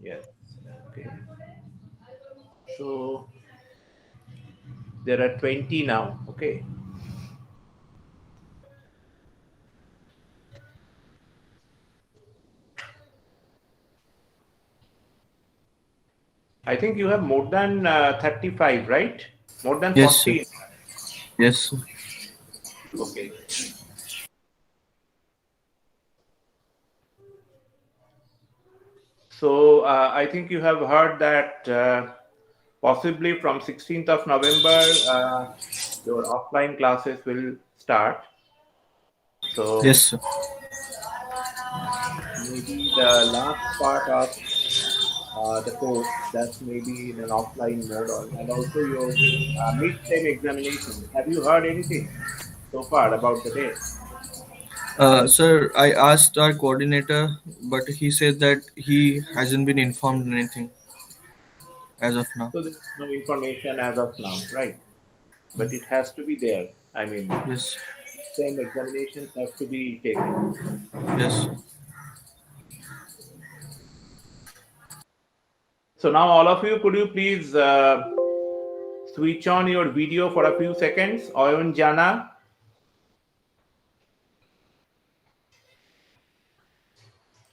Yes. Okay. So there are 20 now. Okay. I think you have more than 35, right? More than Yes, sir. 40. Yes, sir. Okay. So I think you have heard that possibly from 16th of November, your offline classes will start. So Yes, sir. maybe the last part of the course that's maybe in an offline mode, and also your mid-term examination. Have you heard anything so far about the date? Sir, I asked our coordinator, but he said that he hasn't been informed anything as of now. So there's no information as of now, right? But it has to be there. I mean, Yes, same examinations have to be taken. yes. So now all of you, could you please switch on your video for a few seconds? Oyun Jana,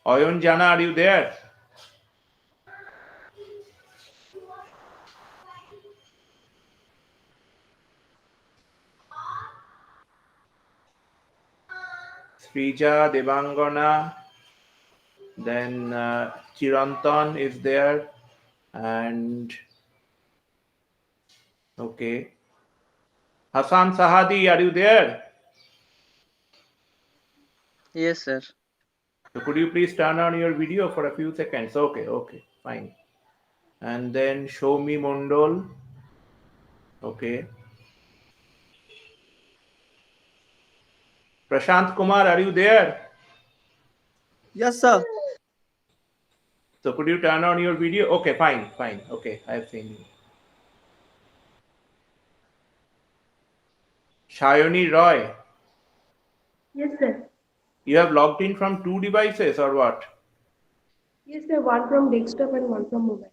Oyun Jana, are you there? Srija, Devangana, then Chirantan is there, and okay. Hassan Sahadi, are you there? Yes, sir. So could you please turn on your video for a few seconds? Okay, okay, fine. And then show me Mondol. Okay. Prashant Kumar, are you there? Yes, sir. So could you turn on your video? Okay, fine, fine. Okay, I have seen you. Shayoni Roy, Yes, sir. you have logged in from two devices or what? Yes, sir. One from desktop and one from mobile.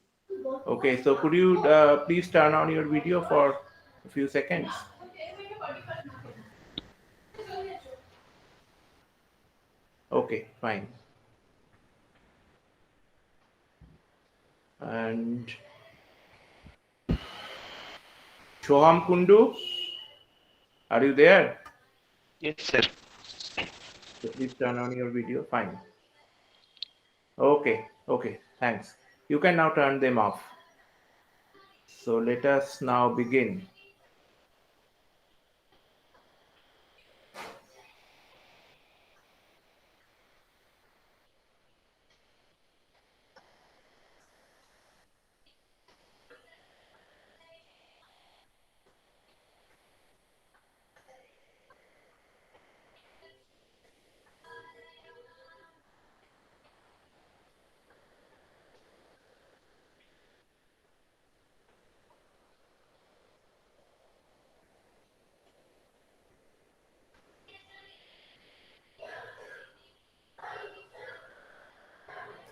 Okay, so could you please turn on your video for a few seconds? Okay, fine. And Shoham Kundu, are you there? Yes, sir. So please turn on your video. Fine. Okay, okay, thanks. You can now turn them off. So let us now begin.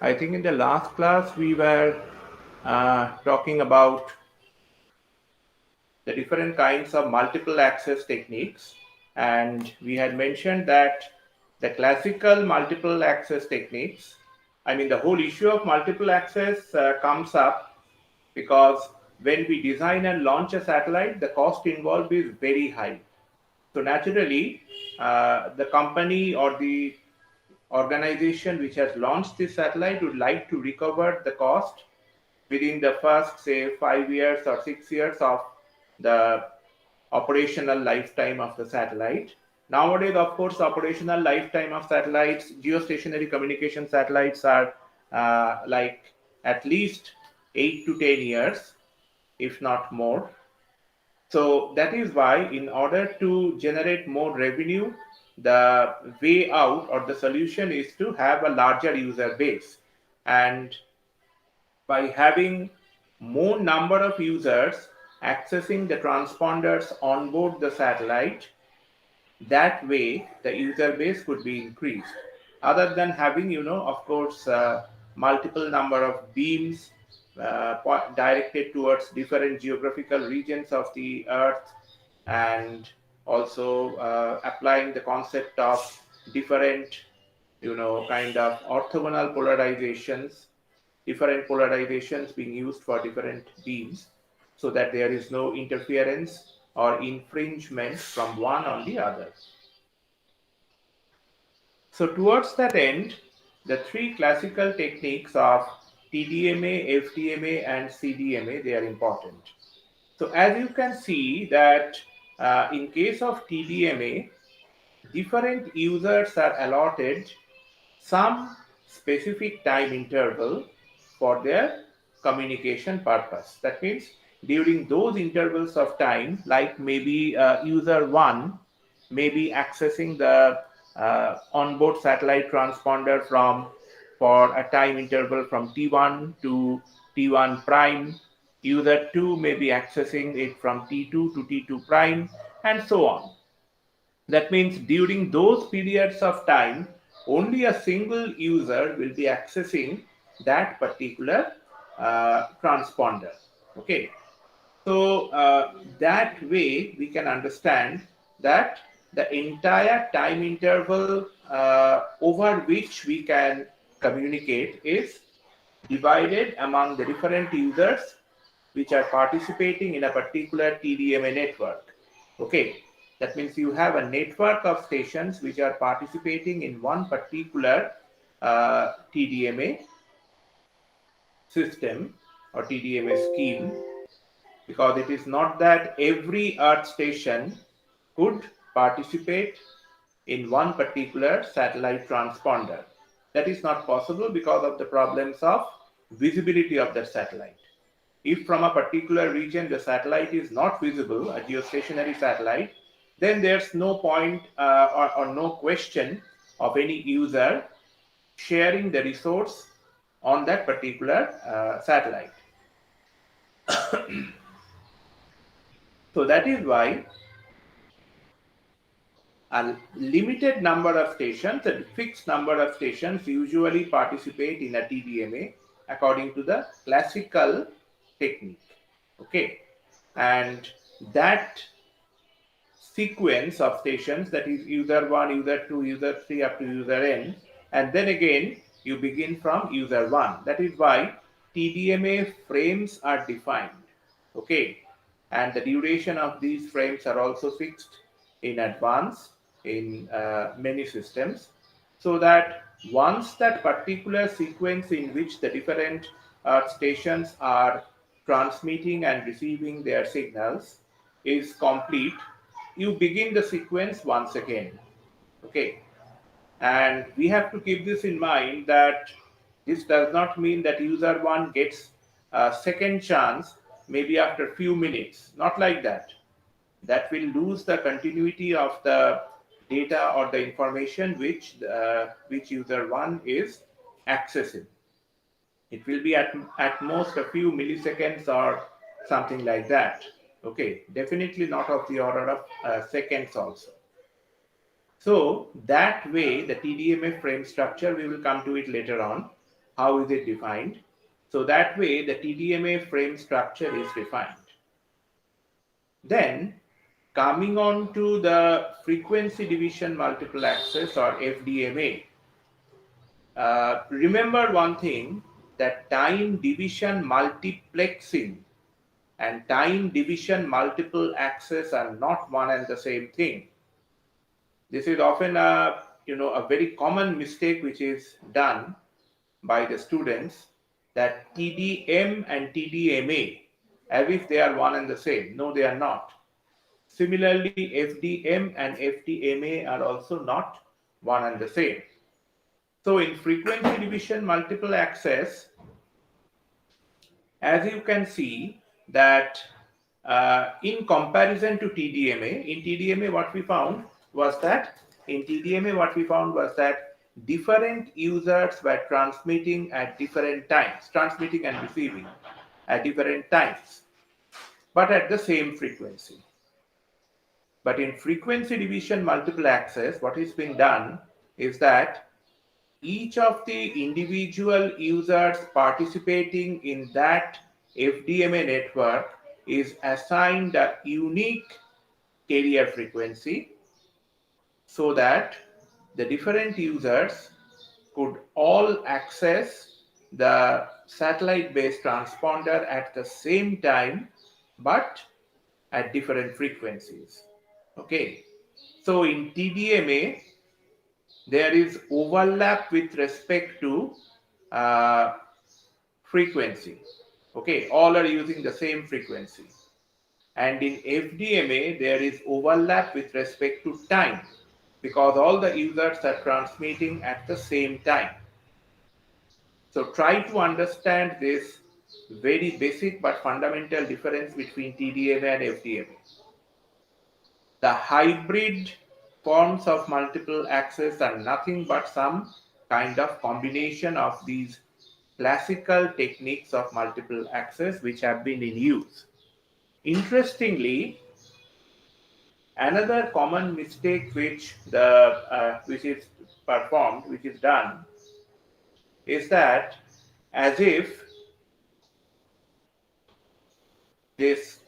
I think in the last class we were talking about the different kinds of multiple access techniques, and we had mentioned that the classical multiple access techniques, I mean the whole issue of multiple access comes up because when we design and launch a satellite, the cost involved is very high. So naturally, the company or the organization which has launched this satellite would like to recover the cost within the first, say, 5 years or 6 years of the operational lifetime of the satellite. Nowadays, of course, operational lifetime of satellites, geostationary communication satellites are like at least 8 to 10 years, if not more. So that is why, in order to generate more revenue, the way out or the solution is to have a larger user base. And by having more number of users accessing the transponders on board the satellite, that way the user base could be increased. Other than having, of course, multiple number of beams directed towards different geographical regions of the Earth, and also applying the concept of different, kind of orthogonal polarizations, different polarizations being used for different beams, so that there is no interference or infringement from one on the other. So towards that end, the three classical techniques of TDMA, FDMA, and CDMA, they are important. So as you can see that in case of TDMA, different users are allotted some specific time interval for their communication purpose. That means during those intervals of time, like maybe user 1 may be accessing the onboard satellite transponder for a time interval from T1 to T1 prime. User 2 may be accessing it from T2 to T2 prime, and so on. That means during those periods of time, only a single user will be accessing that particular transponder. Okay. So that way we can understand that the entire time interval over which we can communicate is divided among the different users which are participating in a particular TDMA network. Okay, that means you have a network of stations which are participating in one particular TDMA system or TDMA scheme, because it is not that every Earth station could participate in one particular satellite transponder. That is not possible because of the problems of visibility of the satellite. If from a particular region the satellite is not visible, a geostationary satellite, then there's no point or no question of any user sharing the resource on that particular satellite. So that is why a limited number of stations, a fixed number of stations usually participate in a TDMA according to the classical technique. Okay, and that sequence of stations, that is user 1, user 2, user 3 up to user n, and then again you begin from user 1. That is why TDMA frames are defined. Okay, and the duration of these frames are also fixed in advance in many systems, so that once that particular sequence in which the different stations are transmitting and receiving their signals is complete, you begin the sequence once again. Okay, and we have to keep this in mind that this does not mean that user 1 gets a second chance maybe after a few minutes. Not like that. That will lose the continuity of the data or the information which user 1 is accessing. It will be at most a few milliseconds or something like that. Okay, definitely not of the order of seconds also. So that way, the TDMA frame structure, we will come to it later on. How is it defined? So that way, the TDMA frame structure is defined. Then, coming on to the frequency division multiple access or FDMA. Remember one thing, that time division multiplexing and time division multiple access are not one and the same thing. This is often a very common mistake which is done by the students, that TDM and TDMA as if they are one and the same. No, they are not. Similarly, FDM and FDMA are also not one and the same. So in frequency division multiple access, as you can see that in comparison to TDMA, in TDMA what we found was that different users were transmitting at different times, transmitting and receiving at different times, but at the same frequency. But in frequency division multiple access, what is being done is that each of the individual users participating in that FDMA network is assigned a unique carrier frequency so that the different users could all access the satellite-based transponder at the same time, but at different frequencies. Okay, so in TDMA, there is overlap with respect to frequency. Okay, all are using the same frequency. And in FDMA, there is overlap with respect to time because all the users are transmitting at the same time. So try to understand this very basic but fundamental difference between TDMA and FDMA. The hybrid forms of multiple access are nothing but some kind of combination of these classical techniques of multiple access which have been in use. Interestingly, another common mistake which is performed, which is done, is that as if this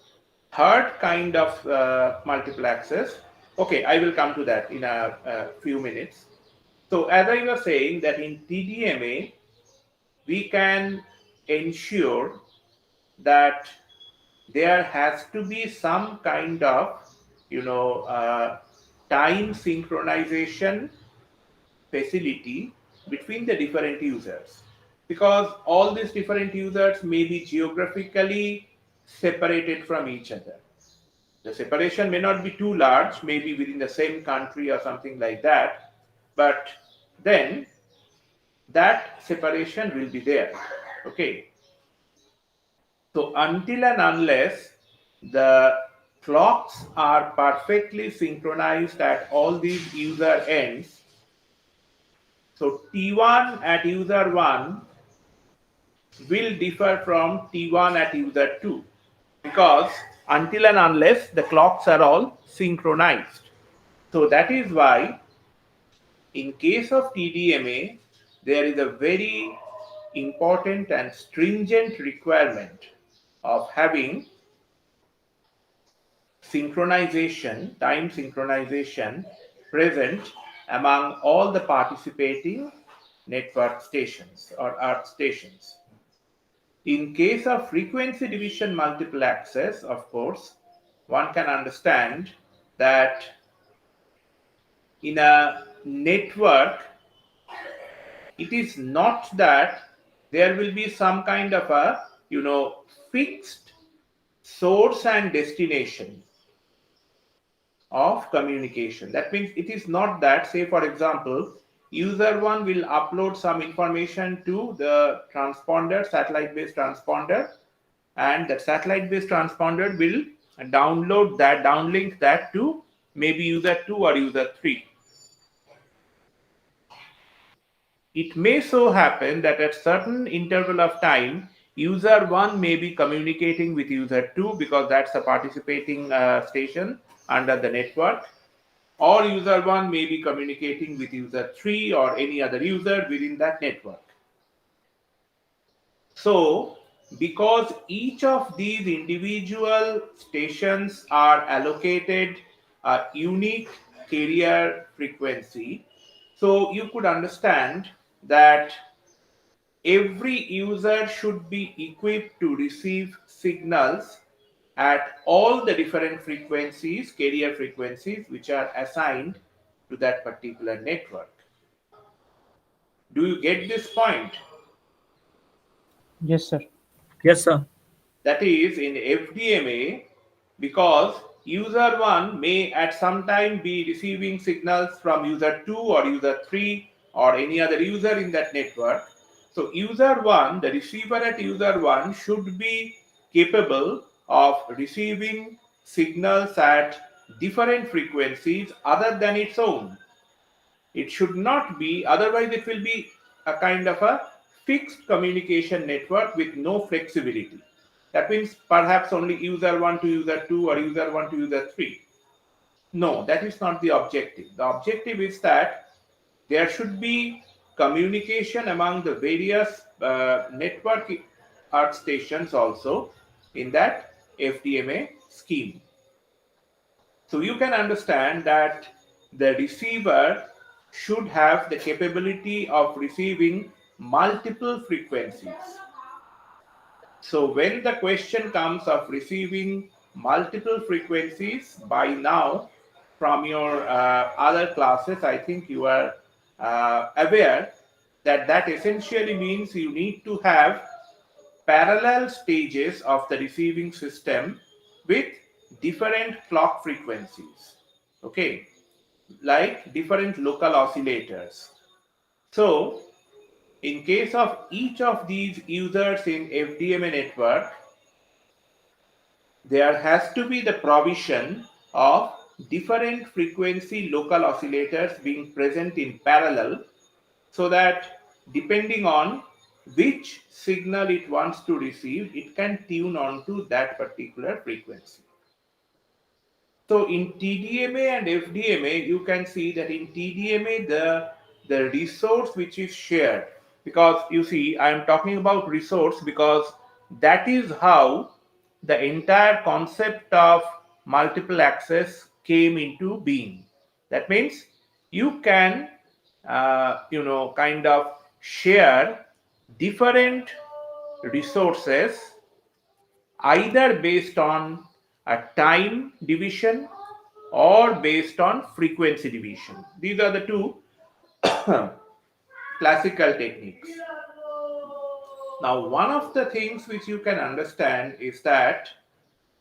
third kind of multiple access, okay, I will come to that in a few minutes. So as I was saying that in TDMA, we can ensure that there has to be some kind of, time synchronization facility between the different users, because all these different users may be geographically separated from each other. The separation may not be too large, maybe within the same country or something like that, but then that separation will be there. Okay. So until and unless the clocks are perfectly synchronized at all these user ends, so T1 at user 1 will differ from T1 at user 2, because until and unless the clocks are all synchronized. So that is why in case of TDMA, there is a very important and stringent requirement of having synchronization, time synchronization present among all the participating network stations or earth stations. In case of frequency division multiple access, of course, one can understand that in a network, it is not that there will be some kind of a, fixed source and destination of communication. That means it is not that, say for example, user 1 will upload some information to the transponder, satellite-based transponder, and that satellite-based transponder will downlink that to maybe user 2 or user 3. It may so happen that at certain interval of time, user 1 may be communicating with user 2 because that's a participating station under the network, or user 1 may be communicating with user 3 or any other user within that network. So, because each of these individual stations are allocated a unique carrier frequency, so you could understand that every user should be equipped to receive signals at all the different frequencies, carrier frequencies, which are assigned to that particular network. Do you get this point? Yes, sir. Yes, sir. That is, in FDMA, because user 1 may at some time be receiving signals from user 2 or user 3 or any other user in that network. So user 1, the receiver at user 1 should be capable of receiving signals at different frequencies other than its own. It should not be, otherwise it will be a kind of a fixed communication network with no flexibility. That means perhaps only user 1 to user 2 or user 1 to user 3. No, that is not the objective. The objective is that there should be communication among the various network earth stations also in that FDMA scheme. So you can understand that the receiver should have the capability of receiving multiple frequencies. So when the question comes of receiving multiple frequencies, by now from your other classes, I think you are aware that that essentially means you need to have parallel stages of the receiving system with different clock frequencies, okay, like different local oscillators. So in case of each of these users in FDMA network, there has to be the provision of different frequency local oscillators being present in parallel, so that depending on which signal it wants to receive, it can tune on to that particular frequency. So in TDMA and FDMA, you can see that in TDMA, the resource which is shared, because you see, I am talking about resource because that is how the entire concept of multiple access came into being. That means you can, kind of share different resources either based on a time division or based on frequency division. These are the two classical techniques. Now, one of the things which you can understand is that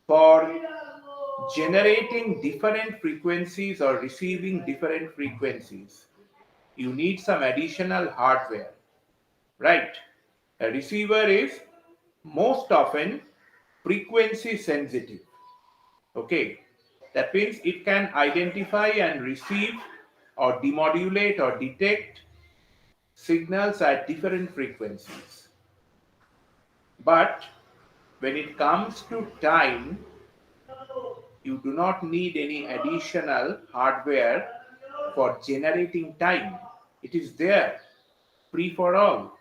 for generating different frequencies or receiving different frequencies, you need some additional hardware, right? A receiver is most often frequency sensitive, okay? That means it can identify and receive or demodulate or detect signals at different frequencies. But when it comes to time, you do not need any additional hardware for generating time. It is there, free for all.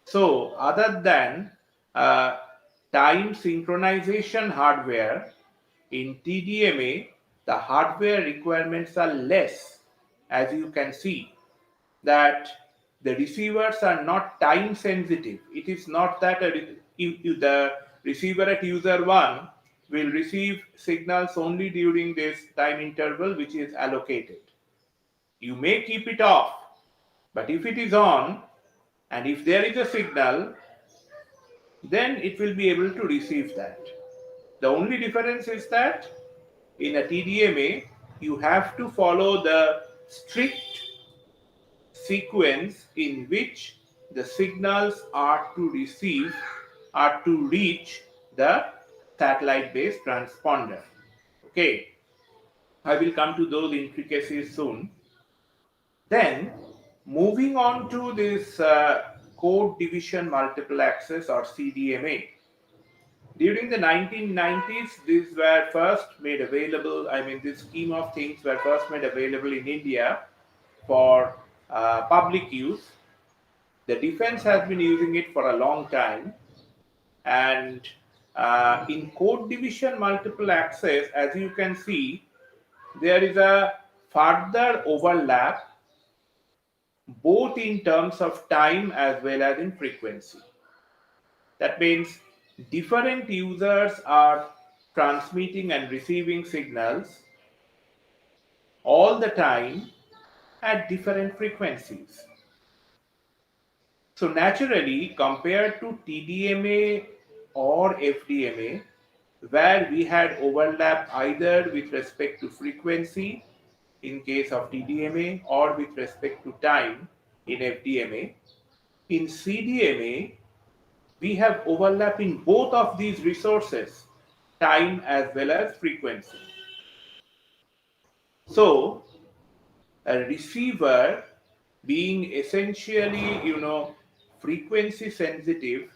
So other than time synchronization hardware, in TDMA, the hardware requirements are less. As you can see, that the receivers are not time sensitive. It is not that the receiver at user 1 will receive signals only during this time interval which is allocated. You may keep it off, but if it is on and if there is a signal, then it will be able to receive that. The only difference is that in a TDMA, you have to follow the strict sequence in which the signals are to reach the satellite-based transponder. Okay, I will come to those intricacies soon. Then, moving on to this code division multiple access or CDMA. During the 1990s, these were first made available. This scheme of things were first made available in India for public use. The defense has been using it for a long time. And in code division multiple access, as you can see, there is a further overlap both in terms of time as well as in frequency. That means different users are transmitting and receiving signals all the time at different frequencies. So naturally, compared to TDMA or FDMA, where we had overlap either with respect to frequency in case of TDMA or with respect to time in FDMA, in CDMA, we have overlap in both of these resources, time as well as frequency. So a receiver being essentially, frequency sensitive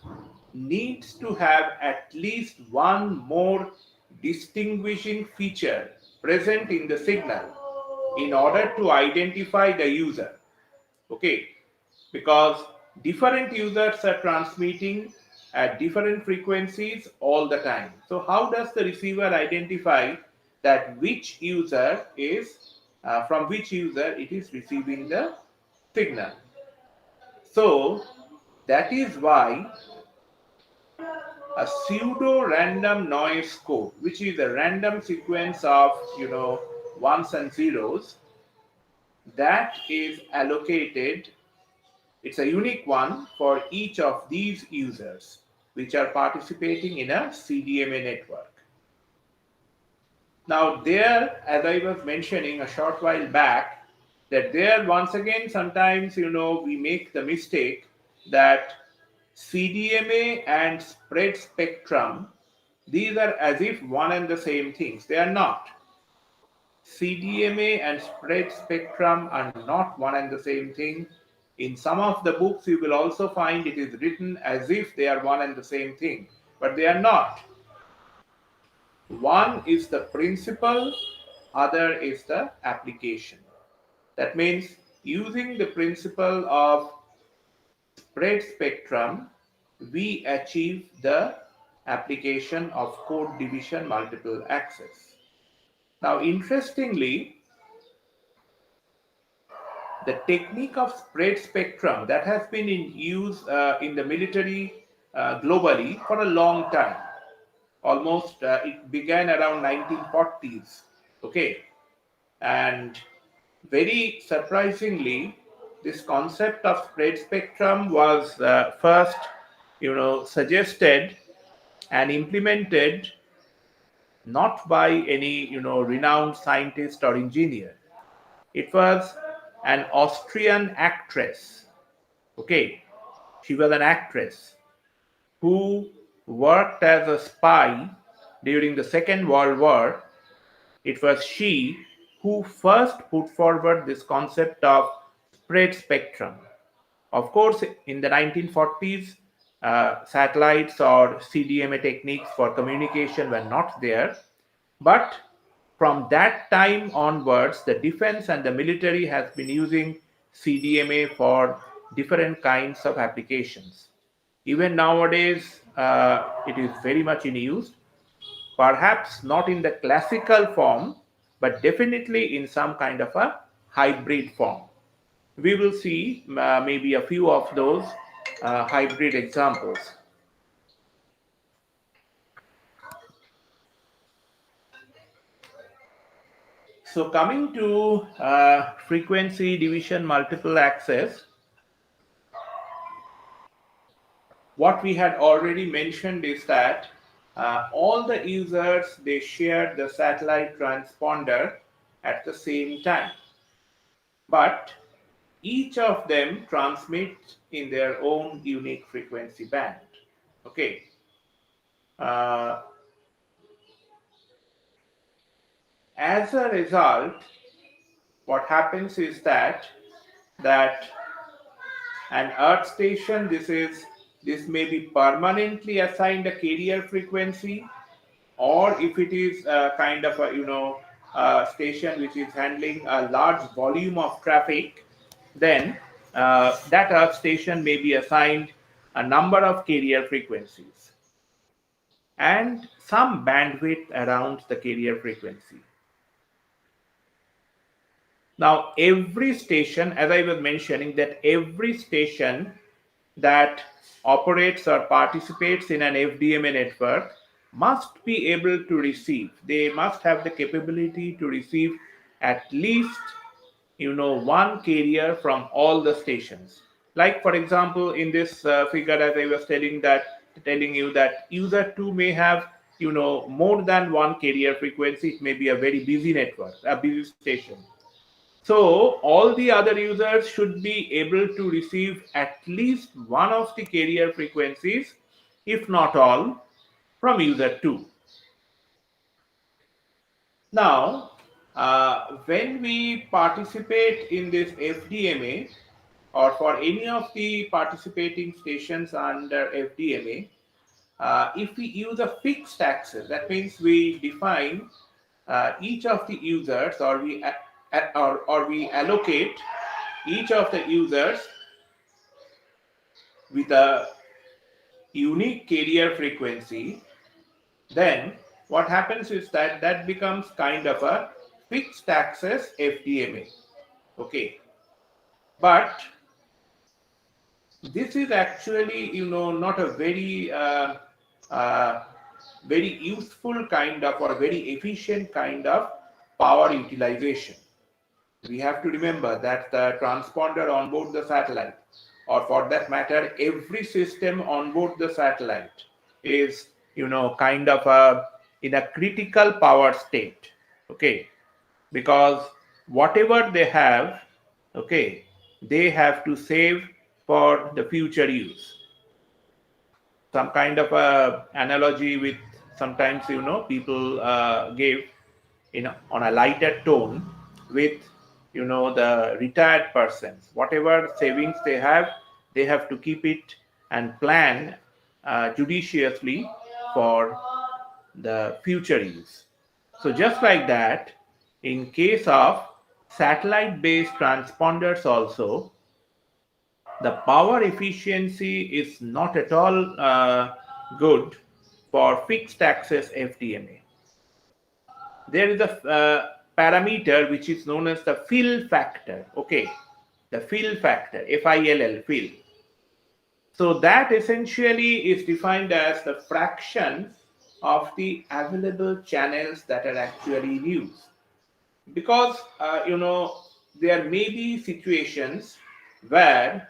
needs to have at least one more distinguishing feature present in the signal in order to identify the user. Okay, because different users are transmitting at different frequencies all the time. So how does the receiver identify that which user is from which user it is receiving the signal? So that is why a pseudo random noise code, which is a random sequence of ones and zeros, that is allocated. It's a unique one for each of these users which are participating in a CDMA network. Now there, as I was mentioning a short while back, that there once again sometimes we make the mistake that CDMA and spread spectrum, these are as if one and the same things. They are not. CDMA and spread spectrum are not one and the same thing. In some of the books, you will also find it is written as if they are one and the same thing, but they are not. One is the principle, other is the application. That means using the principle of spread spectrum, we achieve the application of code division multiple access. Now, interestingly, the technique of spread spectrum that has been in use in the military globally for a long time. Almost it began around 1940s. Okay, and very surprisingly, this concept of spread spectrum was first, suggested and implemented not by any renowned scientist or engineer. It was an Austrian actress. Okay, she was an actress who worked as a spy during the Second World War. It was she who first put forward this concept of spread spectrum. Of course, in the 1940s, satellites or CDMA techniques for communication were not there, but from that time onwards, the defense and the military has been using CDMA for different kinds of applications. Even nowadays, it is very much in use, perhaps not in the classical form, but definitely in some kind of a hybrid form. We will see maybe a few of those hybrid examples. So coming to frequency division multiple access, what we had already mentioned is that all the users, they share the satellite transponder at the same time, but each of them transmits in their own unique frequency band. Okay. Uh, as a result, what happens is that an earth station, this may be permanently assigned a carrier frequency, or if it is a kind of a station which is handling a large volume of traffic, then that earth station may be assigned a number of carrier frequencies and some bandwidth around the carrier frequency. Now, every station, as I was mentioning, that every station that operates or participates in an FDMA network must be able to receive. They must have the capability to receive at least, one carrier from all the stations. Like, for example, in this figure, as I was telling you that user 2 may have, more than one carrier frequency. It may be a very busy network, a busy station. So all the other users should be able to receive at least one of the carrier frequencies, if not all, from user 2. Now, when we participate in this FDMA, or for any of the participating stations under FDMA, if we use a fixed access, that means we define each of the users, or we allocate each of the users with a unique carrier frequency, then what happens is that that becomes kind of a fixed access FDMA. Okay, but this is actually, not a uh, very useful kind of or very efficient kind of power utilization. We have to remember that the transponder on board the satellite, or for that matter, every system on board the satellite is, kind of in a critical power state. Okay, because whatever they have, okay, they have to save for the future use. Some kind of a analogy with sometimes, people give on a lighter tone with, the retired persons, whatever savings they have to keep it and plan judiciously for the future use. So just like that, in case of satellite based transponders also, the power efficiency is not at all good for fixed access FDMA. There is a parameter which is known as the fill factor. Okay, the fill factor, FILL, fill. So that essentially is defined as the fraction of the available channels that are actually used. Because there may be situations where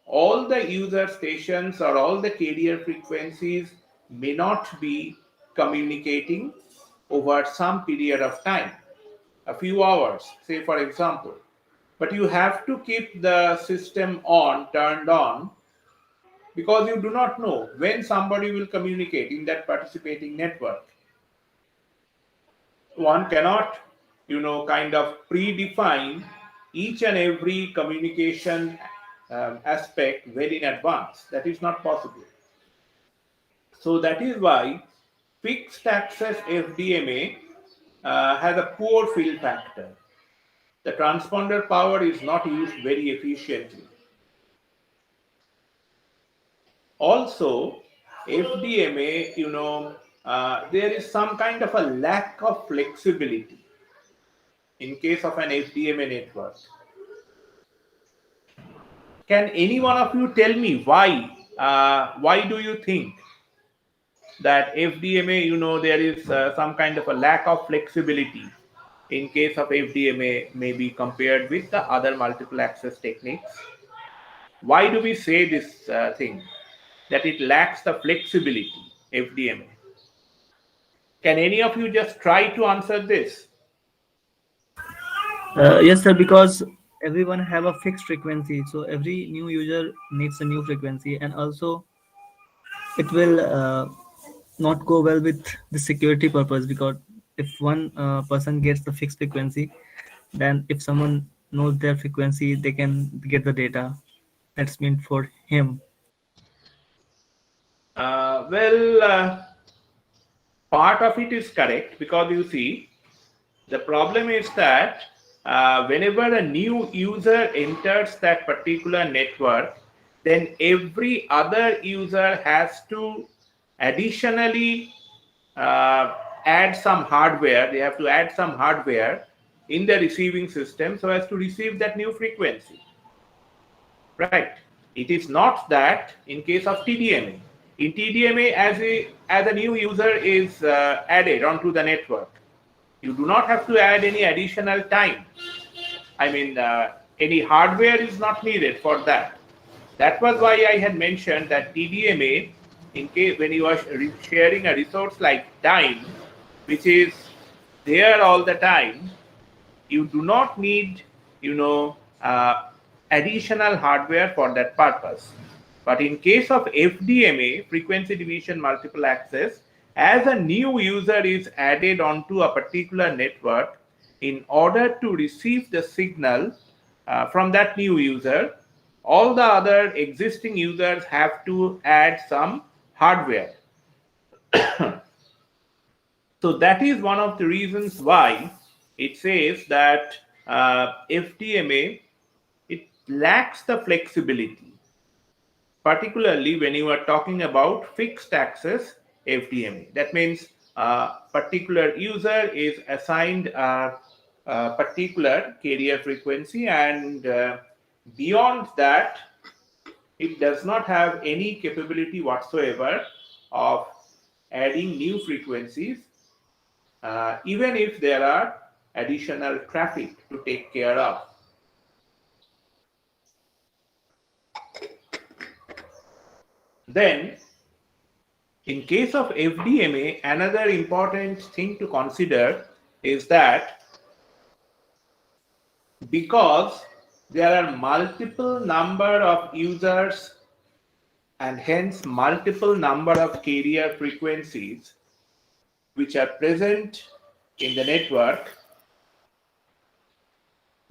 all the user stations or all the carrier frequencies may not be communicating over some period of time, a few hours, say for example. But you have to keep the system turned on, because you do not know when somebody will communicate in that participating network. One cannot, kind of predefine each and every communication aspect well in advance. That is not possible. So that is why fixed access FDMA has a poor fill factor. The transponder power is not used very efficiently. Also, FDMA, there is some kind of a lack of flexibility in case of an FDMA network. Can any one of you tell me why? Why do you think that FDMA, there is some kind of a lack of flexibility in case of FDMA, maybe compared with the other multiple access techniques? Why do we say this thing, that it lacks the flexibility, FDMA? Can any of you just try to answer this? Yes, sir, because everyone have a fixed frequency, so every new user needs a new frequency, and also it will not go well with the security purpose, because if one person gets the fixed frequency, then if someone knows their frequency, they can get the data that's meant for him. Well, part of it is correct, because you see, the problem is that whenever a new user enters that particular network, then every other user has to additionally add some hardware. They have to add some hardware in the receiving system so as to receive that new frequency. Right? It is not that in case of TDMA. In TDMA, as a new user is added onto the network, you do not have to add any additional time. I mean, any hardware is not needed for that. That was why I had mentioned that TDMA, in case when you are sharing a resource like time, which is there all the time, you do not need, additional hardware for that purpose. But in case of FDMA, frequency division multiple access, as a new user is added onto a particular network, in order to receive the signal from that new user, all the other existing users have to add some hardware. So that is one of the reasons why it says that FDMA, it lacks the flexibility. particularly when you are talking about fixed access FDMA. That means a particular user is assigned a particular carrier frequency, and beyond that, it does not have any capability whatsoever of adding new frequencies, even if there are additional traffic to take care of. Then, in case of FDMA, another important thing to consider is that because there are multiple number of users and hence multiple number of carrier frequencies which are present in the network,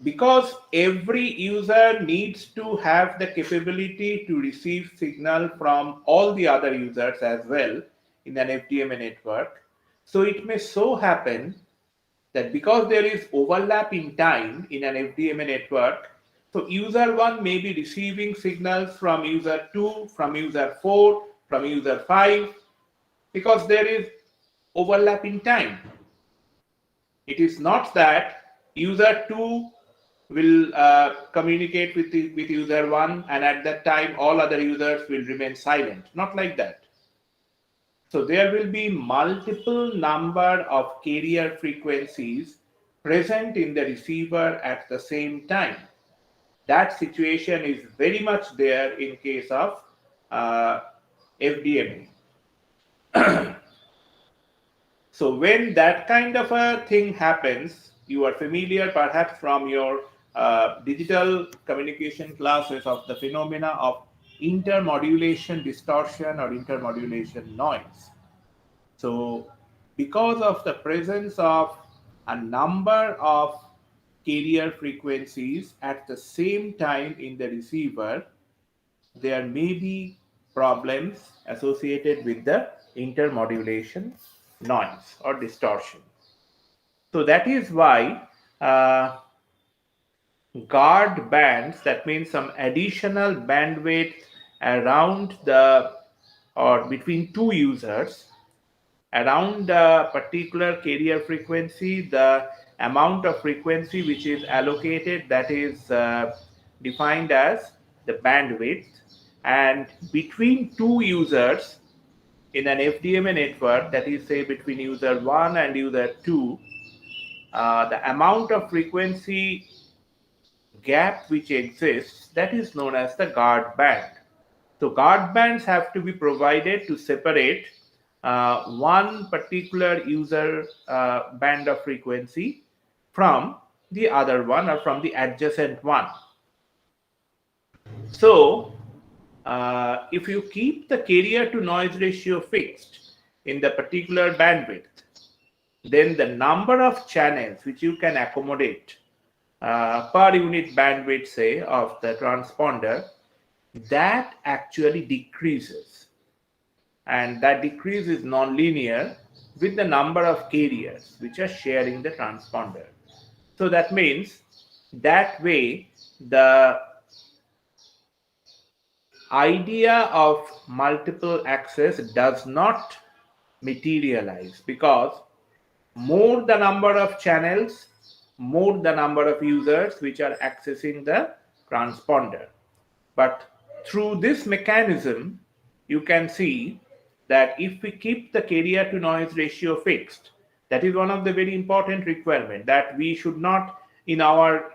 because every user needs to have the capability to receive signal from all the other users as well in an FDMA network, so it may so happen that because there is overlap in time in an FDMA network, so user 1 may be receiving signals from user 2, from user 4, from user 5, because there is overlap in time. It is not that user 2 will communicate with user 1 and at that time all other users will remain silent. Not like that. So there will be multiple number of carrier frequencies present in the receiver at the same time. That situation is very much there in case of FDMA. So when that kind of a thing happens, you are familiar perhaps from your digital communication classes of the phenomena of intermodulation distortion or intermodulation noise. So because of the presence of a number of carrier frequencies at the same time in the receiver, there may be problems associated with the intermodulation noise or distortion. So that is why guard bands, that means some additional bandwidth around the or between two users around a particular carrier frequency, the amount of frequency which is allocated, that is defined as the bandwidth, and between two users in an FDMA network, that is say between user 1 and user 2, the amount of frequency gap which exists, that is known as the guard band. So guard bands have to be provided to separate one particular user band of frequency from the other one or from the adjacent one. So if you keep the carrier to noise ratio fixed in the particular bandwidth, then the number of channels which you can accommodate per unit bandwidth, say, of the transponder, that actually decreases. And that decrease is nonlinear with the number of carriers which are sharing the transponder. So that means that way the idea of multiple access does not materialize, because more the number of channels, more the number of users which are accessing the transponder. But through this mechanism, you can see that if we keep the carrier to noise ratio fixed, that is one of the very important requirement, that we should not, in our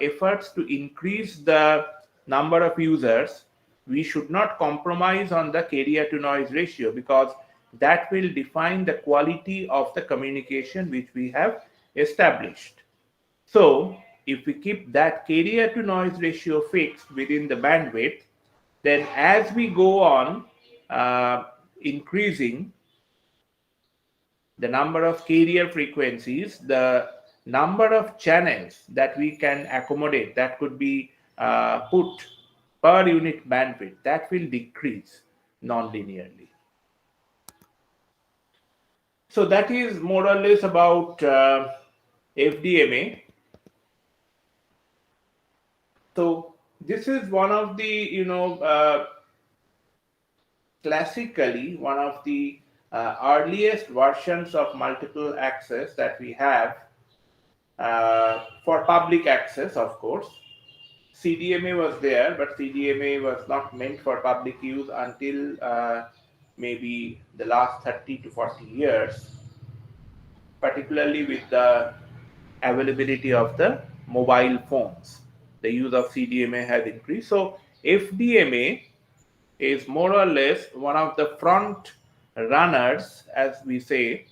efforts to increase the number of users, we should not compromise on the carrier to noise ratio, because that will define the quality of the communication which we have established. So if we keep that carrier to noise ratio fixed within the bandwidth, then as we go on increasing the number of carrier frequencies, the number of channels that we can accommodate, that could be put per unit bandwidth, that will decrease non-linearly. So that is more or less about FDMA. So this is one of the, classically one of the earliest versions of multiple access that we have for public access, of course. CDMA was there, but CDMA was not meant for public use until maybe the last 30 to 40 years, particularly with the availability of the mobile phones. The use of CDMA has increased. So FDMA is more or less one of the front runners, as we say,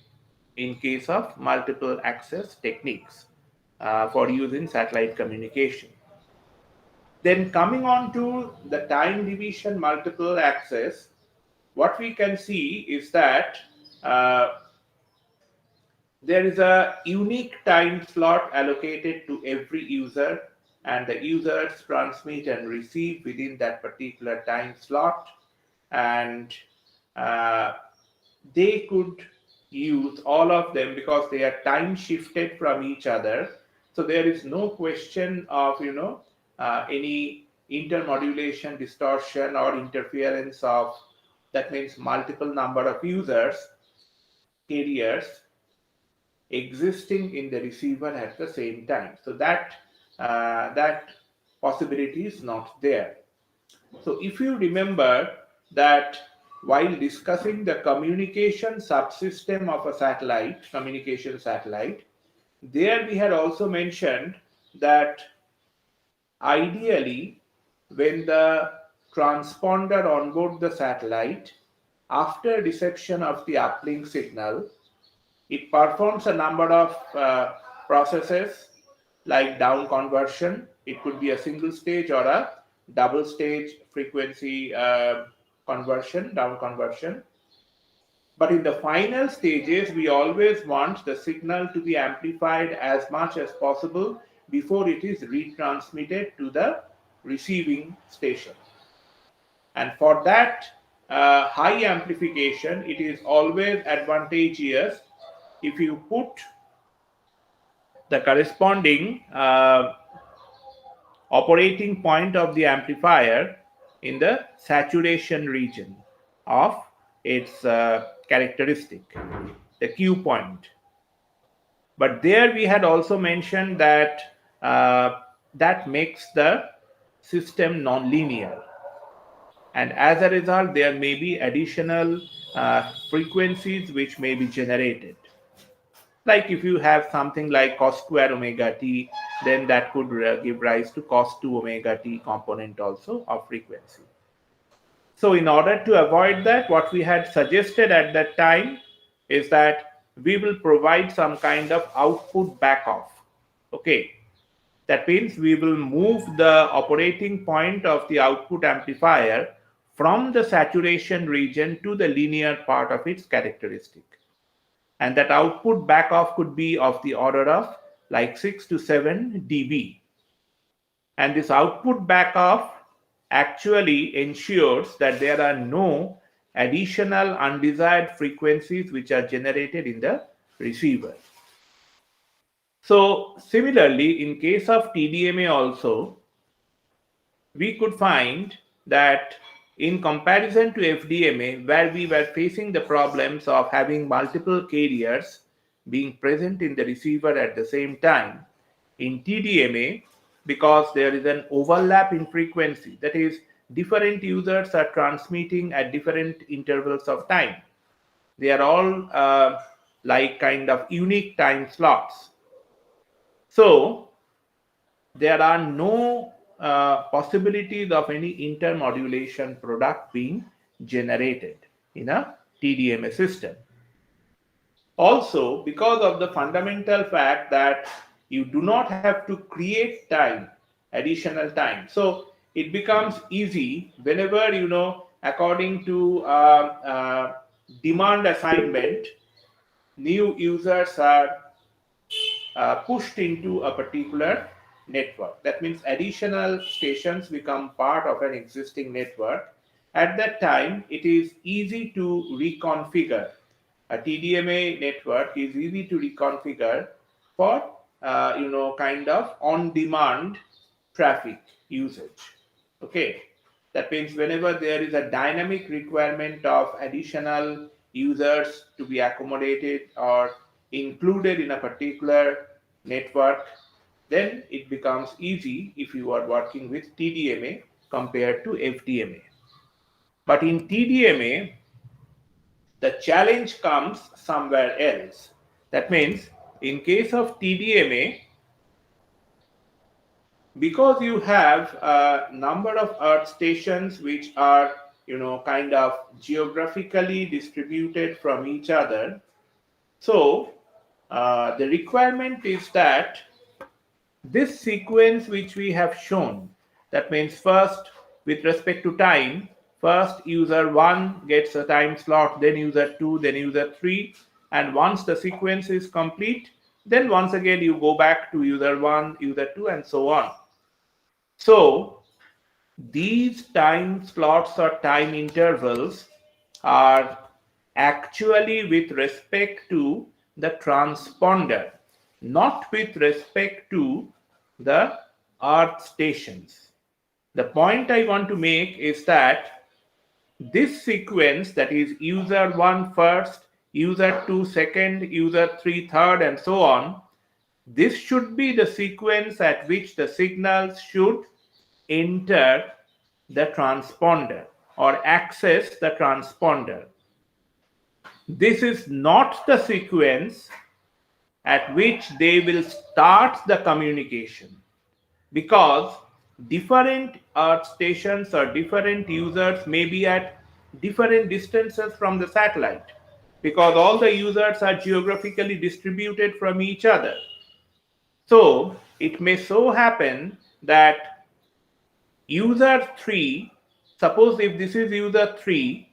in case of multiple access techniques for use in satellite communication. Then coming on to the time division multiple access, what we can see is that there is a unique time slot allocated to every user, and the users transmit and receive within that particular time slot, and uh, they could use all of them because they are time shifted from each other. So there is no question of any intermodulation, distortion, or interference of, that means multiple number of users, carriers existing in the receiver at the same time. So that possibility is not there. So if you remember that while discussing the communication subsystem of a satellite, communication satellite, there we had also mentioned that ideally when the transponder on board the satellite, after reception of the uplink signal, it performs a number of processes like down conversion. It could be a single stage or a double stage frequency conversion, down conversion. But in the final stages, we always want the signal to be amplified as much as possible before it is retransmitted to the receiving station. And for that high amplification, it is always advantageous if you put the corresponding operating point of the amplifier in the saturation region of its characteristic, the Q point. But there we had also mentioned that that makes the system nonlinear. And as a result, there may be additional frequencies which may be generated. Like if you have something like cos square omega t, then that could give rise to cos 2 omega t component also of frequency. So in order to avoid that, what we had suggested at that time is that we will provide some kind of output back off. Okay, that means we will move the operating point of the output amplifier from the saturation region to the linear part of its characteristic. And that output back off could be of the order of like 6 to 7 dB. And this output back off actually ensures that there are no additional undesired frequencies which are generated in the receiver. So similarly, in case of TDMA also, we could find that in comparison to FDMA, where we were facing the problems of having multiple carriers being present in the receiver at the same time, in TDMA, because there is an overlap in frequency, that is, different users are transmitting at different intervals of time. They are all like kind of unique time slots. So there are no possibilities of any intermodulation product being generated in a TDMA system. Also, because of the fundamental fact that you do not have to create time, additional time. So it becomes easy whenever, according to demand assignment, new users are pushed into a particular network. That means additional stations become part of an existing network. At that time, it is easy to reconfigure. A TDMA network is easy to reconfigure for kind of on-demand traffic usage. Okay, that means whenever there is a dynamic requirement of additional users to be accommodated or included in a particular network, then it becomes easy if you are working with TDMA compared to FDMA. But in TDMA, the challenge comes somewhere else. That means in case of TDMA, because you have a number of earth stations which are kind of geographically distributed from each other, so the requirement is that this sequence which we have shown, that means first with respect to time, first user 1 gets a time slot, then user 2, then user 3, and once the sequence is complete, then once again you go back to user 1, user 2, and so on. So these time slots or time intervals are actually with respect to the transponder, not with respect to the earth stations. The point I want to make is that this sequence, that is user 1 first, user 2 second, user 3 third, and so on, this should be the sequence at which the signals should enter the transponder or access the transponder. This is not the sequence at which they will start the communication, because different earth stations or different users may be at different distances from the satellite, because all the users are geographically distributed from each other. So it may so happen that user 3, suppose if this is user 3,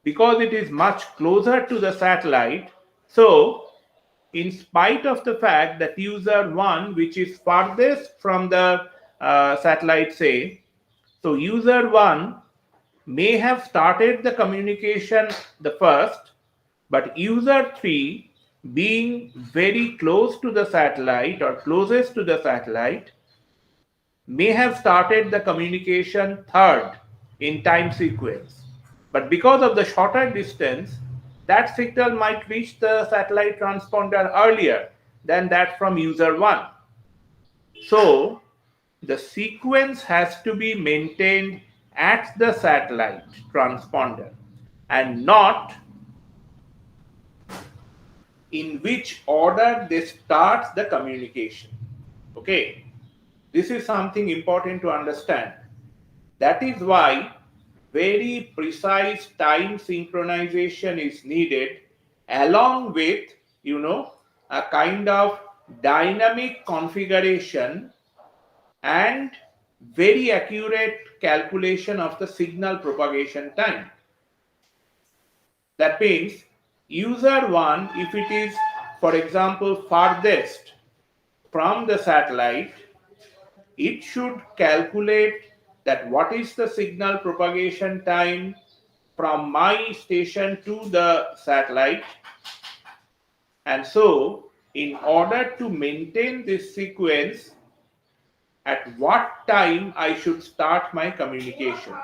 because it is much closer to the satellite, so in spite of the fact that user 1, which is farthest from the satellite, say, so user 1 may have started the communication the first, but user 3, being very close to the satellite or closest to the satellite, may have started the communication third in time sequence. But because of the shorter distance, that signal might reach the satellite transponder earlier than that from user 1. So the sequence has to be maintained at the satellite transponder and not in which order they start the communication. Okay, this is something important to understand. That is why very precise time synchronization is needed, along with a kind of dynamic configuration and very accurate calculation of the signal propagation time. That means user 1, if it is, for example, farthest from the satellite, it should calculate that what is the signal propagation time from my station to the satellite. And so, in order to maintain this sequence, at what time I should start my communication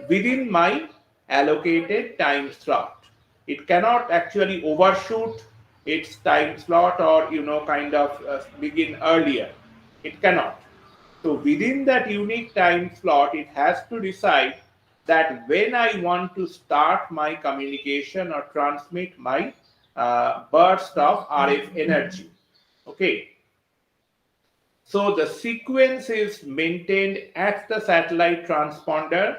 within my allocated time slot. It cannot actually overshoot its time slot or kind of begin earlier. It cannot. So within that unique time slot, it has to decide that when I want to start my communication or transmit my burst of RF energy. Okay. So the sequence is maintained at the satellite transponder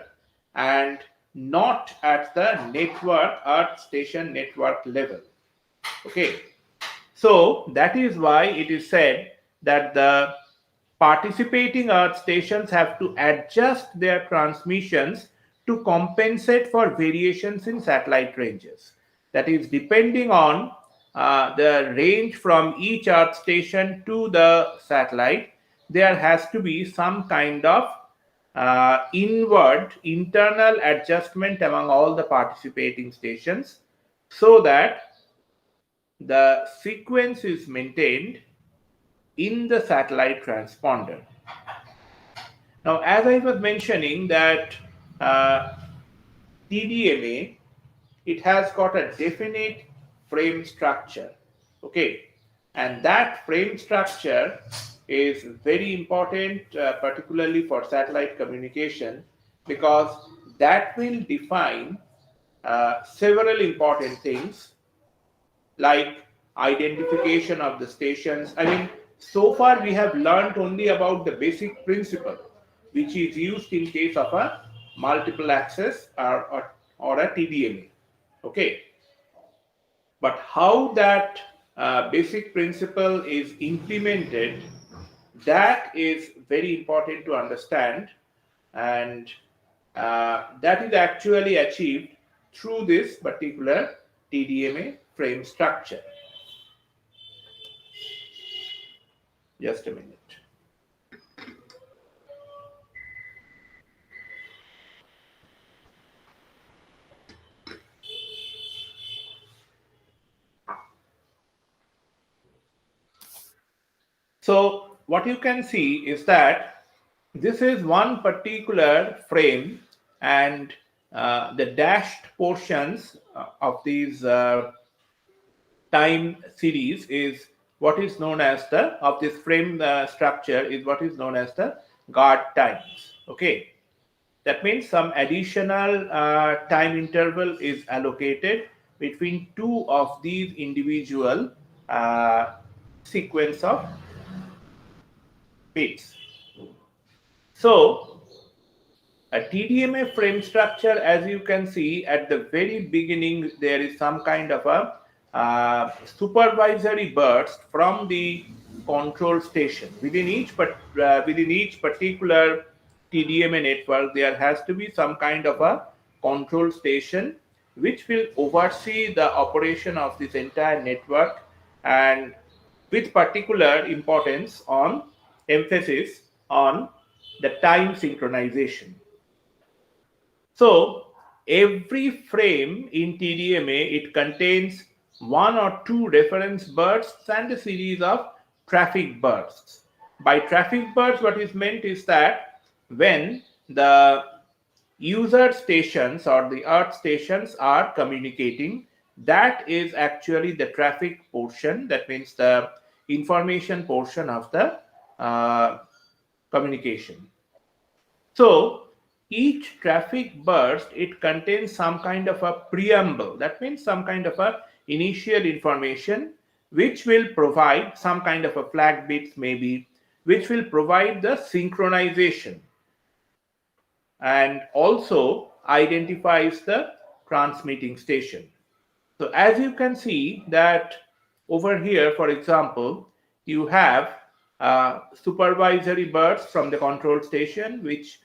and not at the network, earth station network level. Okay. So that is why it is said that the participating earth stations have to adjust their transmissions to compensate for variations in satellite ranges. That is, depending on the range from each earth station to the satellite, there has to be some kind of inward internal adjustment among all the participating stations, so that the sequence is maintained in the satellite transponder. Now, as I was mentioning that uh, TDMA, it has got a definite frame structure. Okay, and that frame structure is very important, particularly for satellite communication, because that will define several important things like identification of the stations. I mean, so far we have learned only about the basic principle, which is used in case of a multiple access or a TDMA. Okay, but how that basic principle is implemented, that is very important to understand, and that is actually achieved through this particular TDMA frame structure. Just a minute. So what you can see is that this is one particular frame, and the dashed portions of these time series is what is known as the of this frame structure is what is known as the guard times. Okay, that means some additional time interval is allocated between two of these individual sequence of bits. So a TDMA frame structure, as you can see at the very beginning, there is some kind of a supervisory burst from the control station. Within each particular TDMA network, there has to be some kind of a control station which will oversee the operation of this entire network, and with particular importance on emphasis on the time synchronization. So every frame in TDMA, it contains one or two reference bursts and a series of traffic bursts. By traffic bursts, what is meant is that when the user stations or the earth stations are communicating, that is actually the traffic portion. That means the information portion of the communication. So each traffic burst, it contains some kind of a preamble. That means some kind of a initial information which will provide some kind of a flag bits maybe, which will provide the synchronization and also identifies the transmitting station. So as you can see that over here, for example, you have supervisory bursts from the control station, which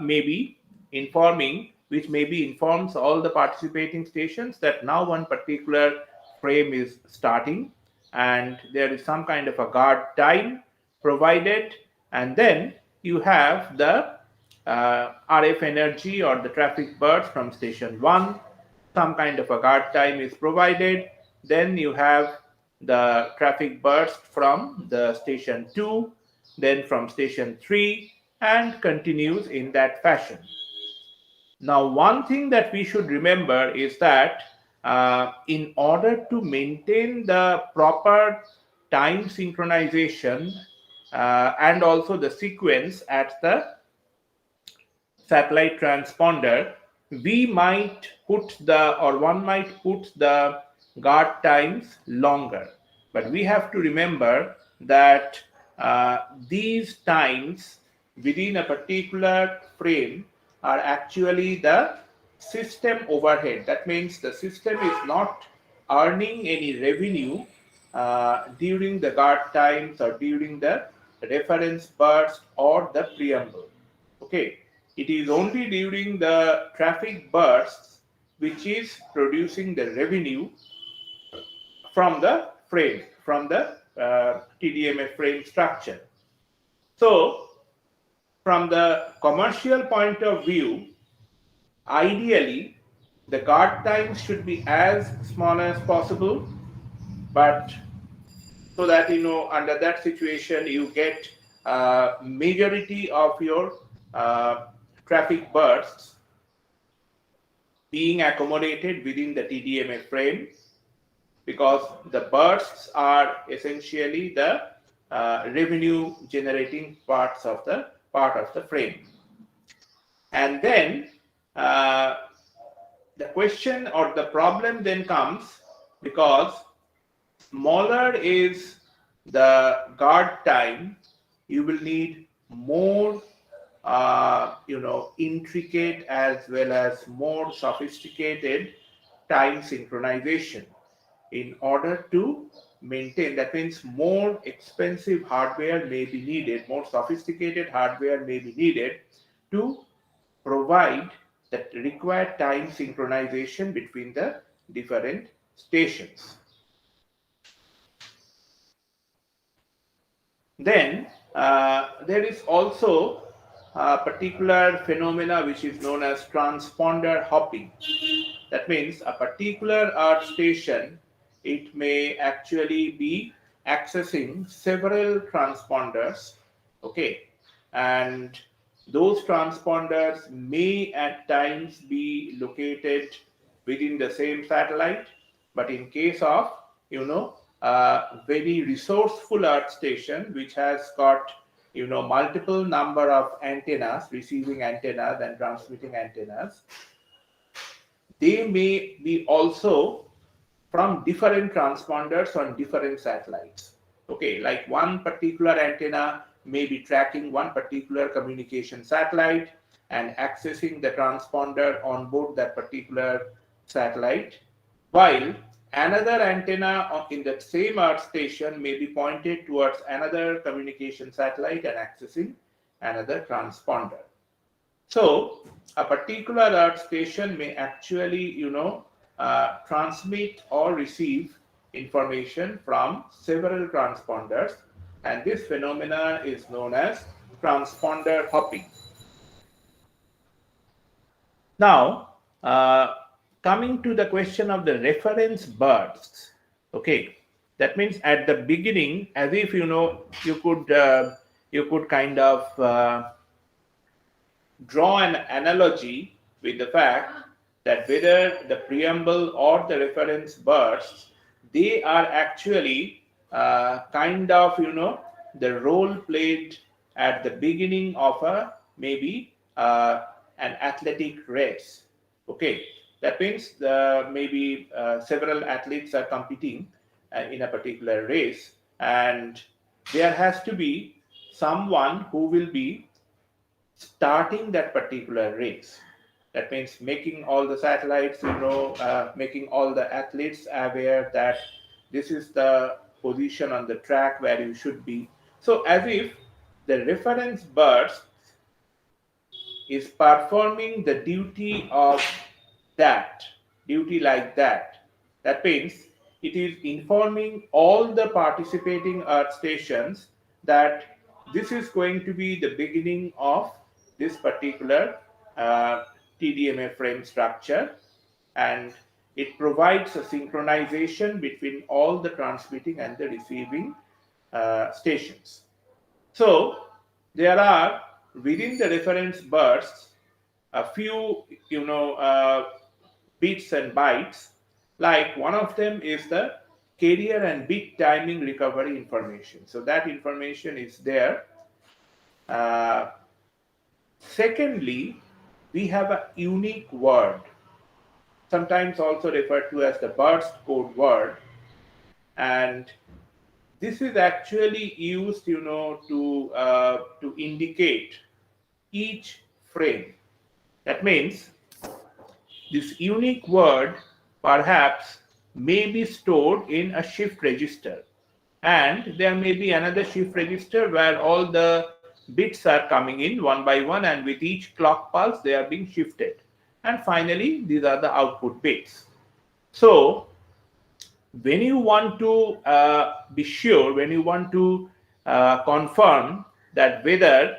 maybe informs all the participating stations that now one particular frame is starting, and there is some kind of a guard time provided, and then you have the RF energy or the traffic burst from station 1, some kind of a guard time is provided, then you have the traffic burst from the station 2, then from station 3, and continues in that fashion. Now, one thing that we should remember is that in order to maintain the proper time synchronization and also the sequence at the satellite transponder, we might put one might put the guard times longer. But we have to remember that these times within a particular frame are actually the system overhead. That means the system is not earning any revenue during the guard times or during the reference burst or the preamble. Okay, it is only during the traffic bursts which is producing the revenue from the frame, from the TDMA frame structure. So, from the commercial point of view, ideally, the guard times should be as small as possible, but so that under that situation you get majority of your traffic bursts being accommodated within the TDMA frame, because the bursts are essentially the revenue generating part of the frame. And then the question or the problem then comes, because smaller is the guard time, you will need more intricate as well as more sophisticated time synchronization in order to maintain. That means more expensive hardware may be needed, more sophisticated hardware may be needed to provide the required time synchronization between the different stations. Then there is also a particular phenomena which is known as transponder hopping. That means a particular earth station, it may actually be accessing several transponders, okay, and those transponders may at times be located within the same satellite, but in case of a very resourceful earth station which has got multiple number of antennas, receiving antennas and transmitting antennas, they may be also from different transponders on different satellites. Okay, like one particular antenna may be tracking one particular communication satellite and accessing the transponder on board that particular satellite, while another antenna in that same earth station may be pointed towards another communication satellite and accessing another transponder. So a particular earth station may actually, transmit or receive information from several transponders, and this phenomena is known as transponder hopping. Now, coming to the question of the reference bursts, okay, that means at the beginning, as if you could kind of draw an analogy with the fact that whether the preamble or the reference bursts, they are actually kind of the role played at the beginning of a maybe an athletic race. Okay, that means maybe several athletes are competing in a particular race, and there has to be someone who will be starting that particular race. That means making all the satellites, making all the athletes aware that this is the position on the track where you should be. So as if the reference burst is performing the duty of that, duty like that. That means it is informing all the participating earth stations that this is going to be the beginning of this particular TDMA frame structure, and it provides a synchronization between all the transmitting and the receiving stations. So there are within the reference bursts a few bits and bytes. Like one of them is the carrier and bit timing recovery information. So that information is there. Secondly, we have a unique word, sometimes also referred to as the burst code word, and this is actually used, to indicate each frame. That means this unique word perhaps may be stored in a shift register, and there may be another shift register where all the bits are coming in one by one, and with each clock pulse they are being shifted, and finally these are the output bits. So when you want to be sure, when you want to confirm that whether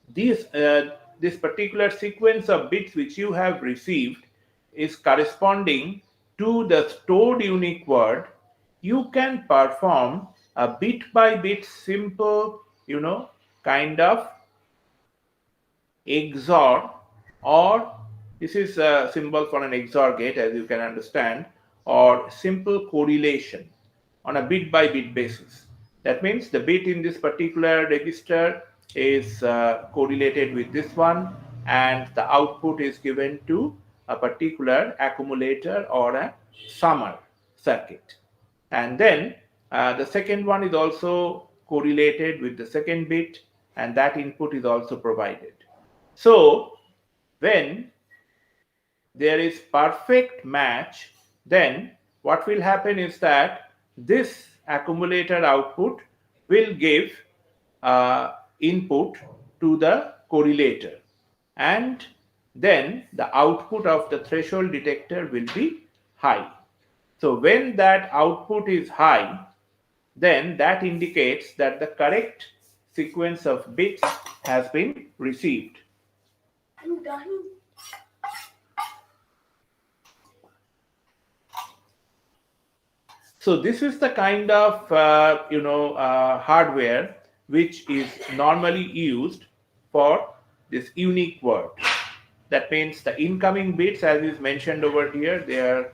this particular sequence of bits which you have received is corresponding to the stored unique word, you can perform a bit by bit simple, kind of XOR, or this is a symbol for an XOR gate, as you can understand, or simple correlation on a bit by bit basis. That means the bit in this particular register is correlated with this one, and the output is given to a particular accumulator or a summer circuit. And then the second one is also correlated with the second bit, and that input is also provided. So when there is perfect match, then what will happen is that this accumulator output will give input to the correlator, and then the output of the threshold detector will be high. So when that output is high, then that indicates that the correct sequence of bits has been received. So this is the kind of hardware which is normally used for this unique word. That means the incoming bits, as is mentioned over here, they are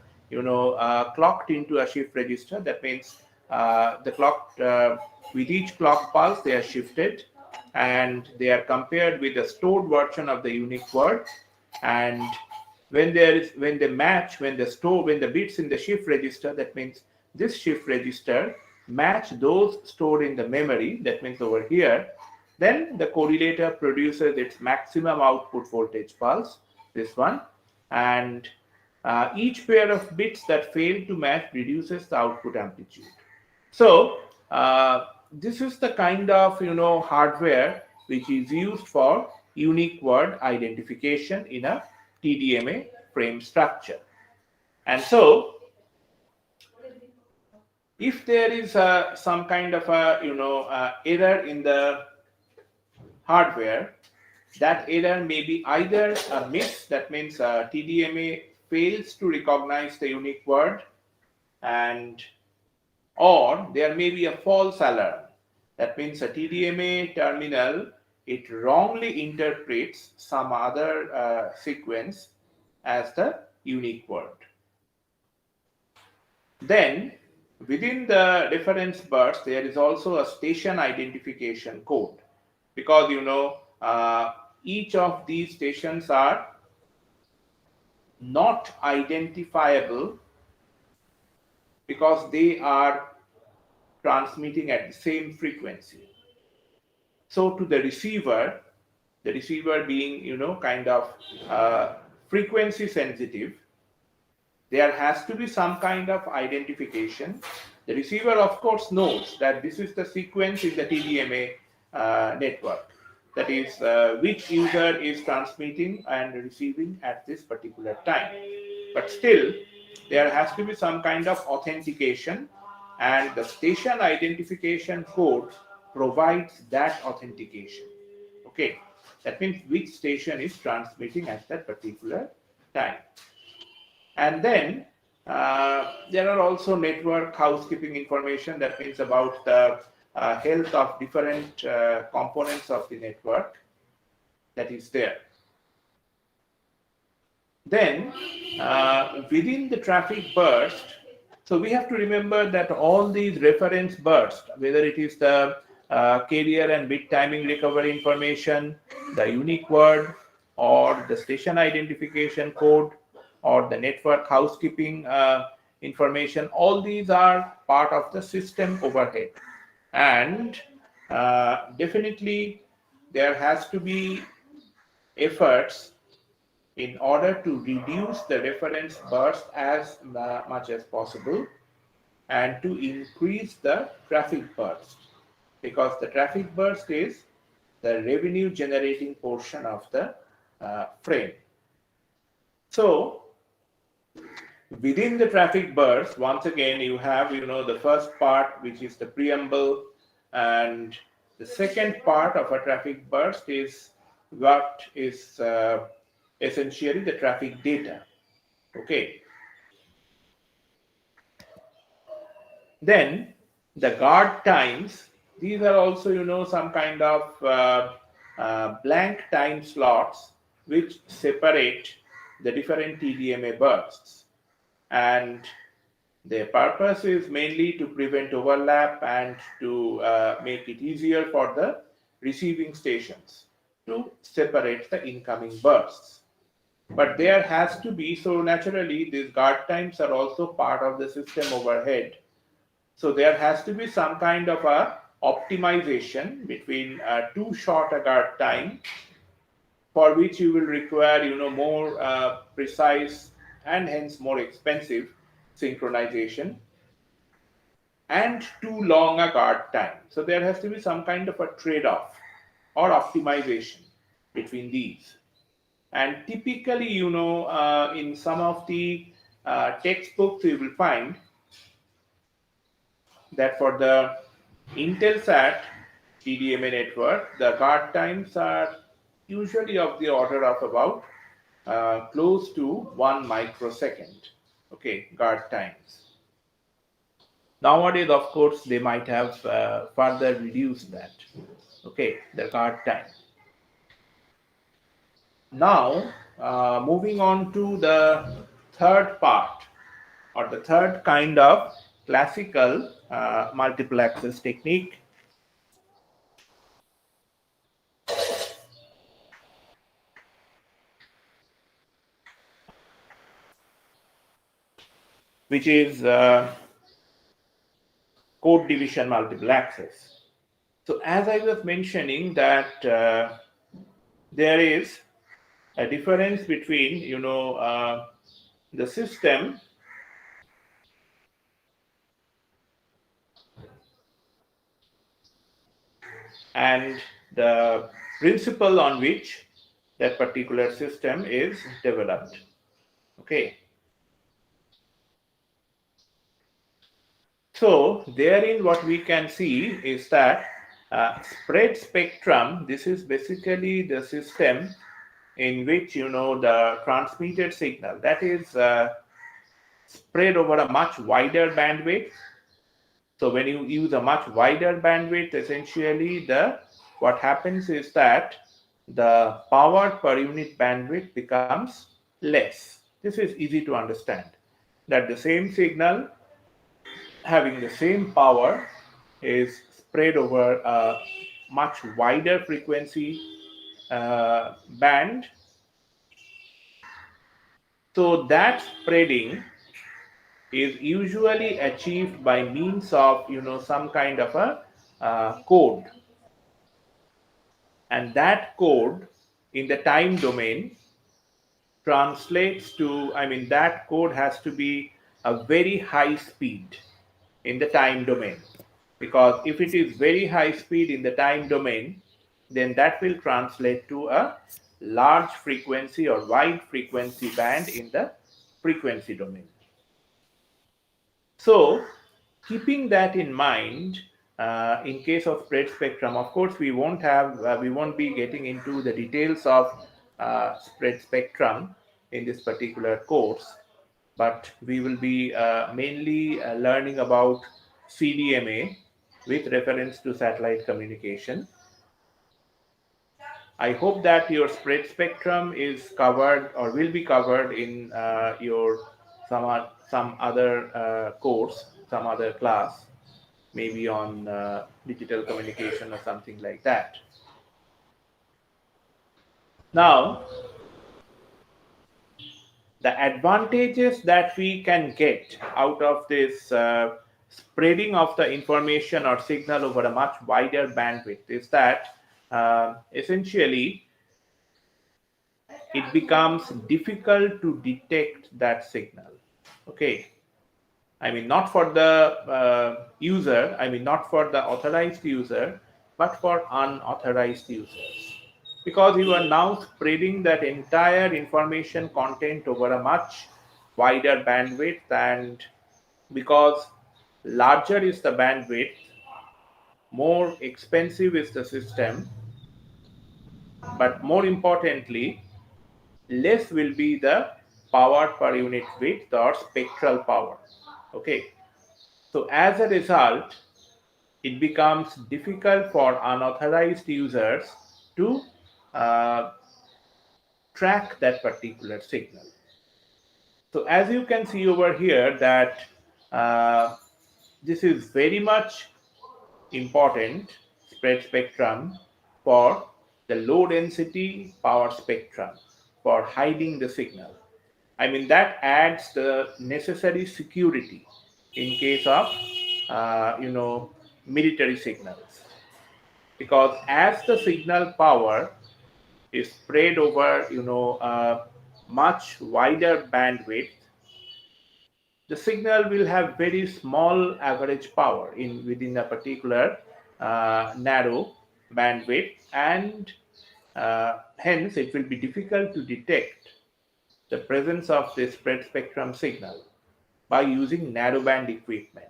clocked into a shift register. That means the clock with each clock pulse they are shifted, and they are compared with the stored version of the unique word. And when the bits in the shift register, that means this shift register match those stored in the memory, that means over here, then the correlator produces its maximum output voltage pulse, this one, and each pair of bits that fail to match reduces the output amplitude. So this is the kind of hardware which is used for unique word identification in a TDMA frame structure. And so if there is some kind of a error in the hardware, that error may be either a miss, that means TDMA fails to recognize the unique word, and or there may be a false alarm. That means a TDMA terminal, it wrongly interprets some other sequence as the unique word. Then within the reference bus, there is also a station identification code, because each of these stations are not identifiable because they are transmitting at the same frequency. So to the receiver being kind of frequency sensitive, there has to be some kind of identification. The receiver, of course, knows that this is the sequence in the TDMA network. That is, which user is transmitting and receiving at this particular time. But still, there has to be some kind of authentication, and the station identification code provides that authentication. Okay, that means which station is transmitting at that particular time. And then there are also network housekeeping information, that means about the health of different components of the network that is there. Then within the traffic burst, so we have to remember that all these reference bursts, whether it is the carrier and bit timing recovery information, the unique word, or the station identification code, or the network housekeeping information, all these are part of the system overhead. And definitely there has to be efforts in order to reduce the reference burst as much as possible, and to increase the traffic burst, because the traffic burst is the revenue generating portion of the frame. So within the traffic burst, once again you have the first part, which is the preamble, and the second part of a traffic burst is what is essentially the traffic data. Okay, then the guard times These are also some kind of blank time slots which separate the different TDMA bursts. And their purpose is mainly to prevent overlap and to make it easier for the receiving stations to separate the incoming bursts. But there has to be, so naturally, these guard times are also part of the system overhead. So there has to be some kind of a optimization between too short a guard time, for which you will require more precise and hence more expensive synchronization, and too long a guard time. So there has to be some kind of a trade-off or optimization between these. And typically in some of the textbooks you will find that for the Intelsat TDMA network, the guard times are usually of the order of about close to 1 microsecond. Okay, guard times. Nowadays, of course, they might have further reduced that. Okay, the guard time. Now, moving on to the third part, or the third kind of classical multiple access technique, which is code division multiple access. So as I was mentioning that there is a difference between the system and the principle on which that particular system is developed. Okay. So therein what we can see is that spread spectrum, this is basically the system in which the transmitted signal that is spread over a much wider bandwidth. So when you use a much wider bandwidth, essentially what happens is that the power per unit bandwidth becomes less. This is easy to understand, that the same signal having the same power is spread over a much wider frequency band. So that spreading is usually achieved by means of some kind of a code, and that code in the time domain translates to, that code has to be a very high speed in the time domain, because if it is very high speed in the time domain, then that will translate to a large frequency or wide frequency band in the frequency domain. So keeping that in mind, in case of spread spectrum, of course, we won't be getting into the details of spread spectrum in this particular course, but we will be mainly learning about CDMA with reference to satellite communication. I hope that your spread spectrum is covered or will be covered in your some other course, some other class, maybe on digital communication or something like that. Now, the advantages that we can get out of this spreading of the information or signal over a much wider bandwidth is that essentially it becomes difficult to detect that signal. Okay, not for the user, not for the authorized user, but for unauthorized users, because you are now spreading that entire information content over a much wider bandwidth, and because larger is the bandwidth, more expensive is the system, but more importantly, less will be the power per unit width or spectral power. Okay, so as a result, it becomes difficult for unauthorized users to uh, track that particular signal. So as you can see over here that this is very much important spread spectrum for the low density power spectrum for hiding the signal. I mean, that adds the necessary security in case of military signals, because as the signal power is spread over a much wider bandwidth, the signal will have very small average power in within a particular narrow bandwidth, and hence it will be difficult to detect the presence of the spread spectrum signal by using narrowband equipment.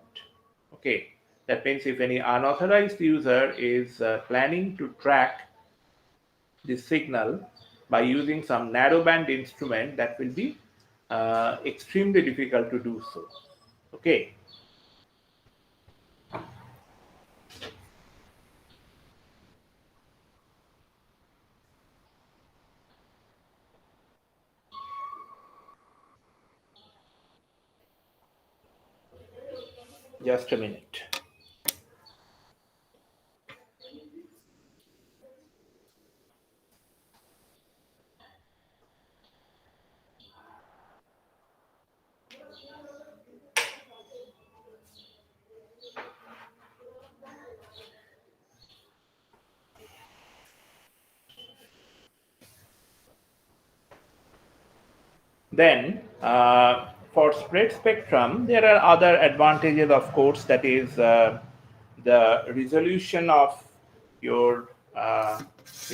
Okay, that means if any unauthorized user is planning to track the signal by using some narrowband instrument, that will be extremely difficult to do so. Okay. Just a minute. Then, for spread spectrum, there are other advantages, of course, that is the resolution of your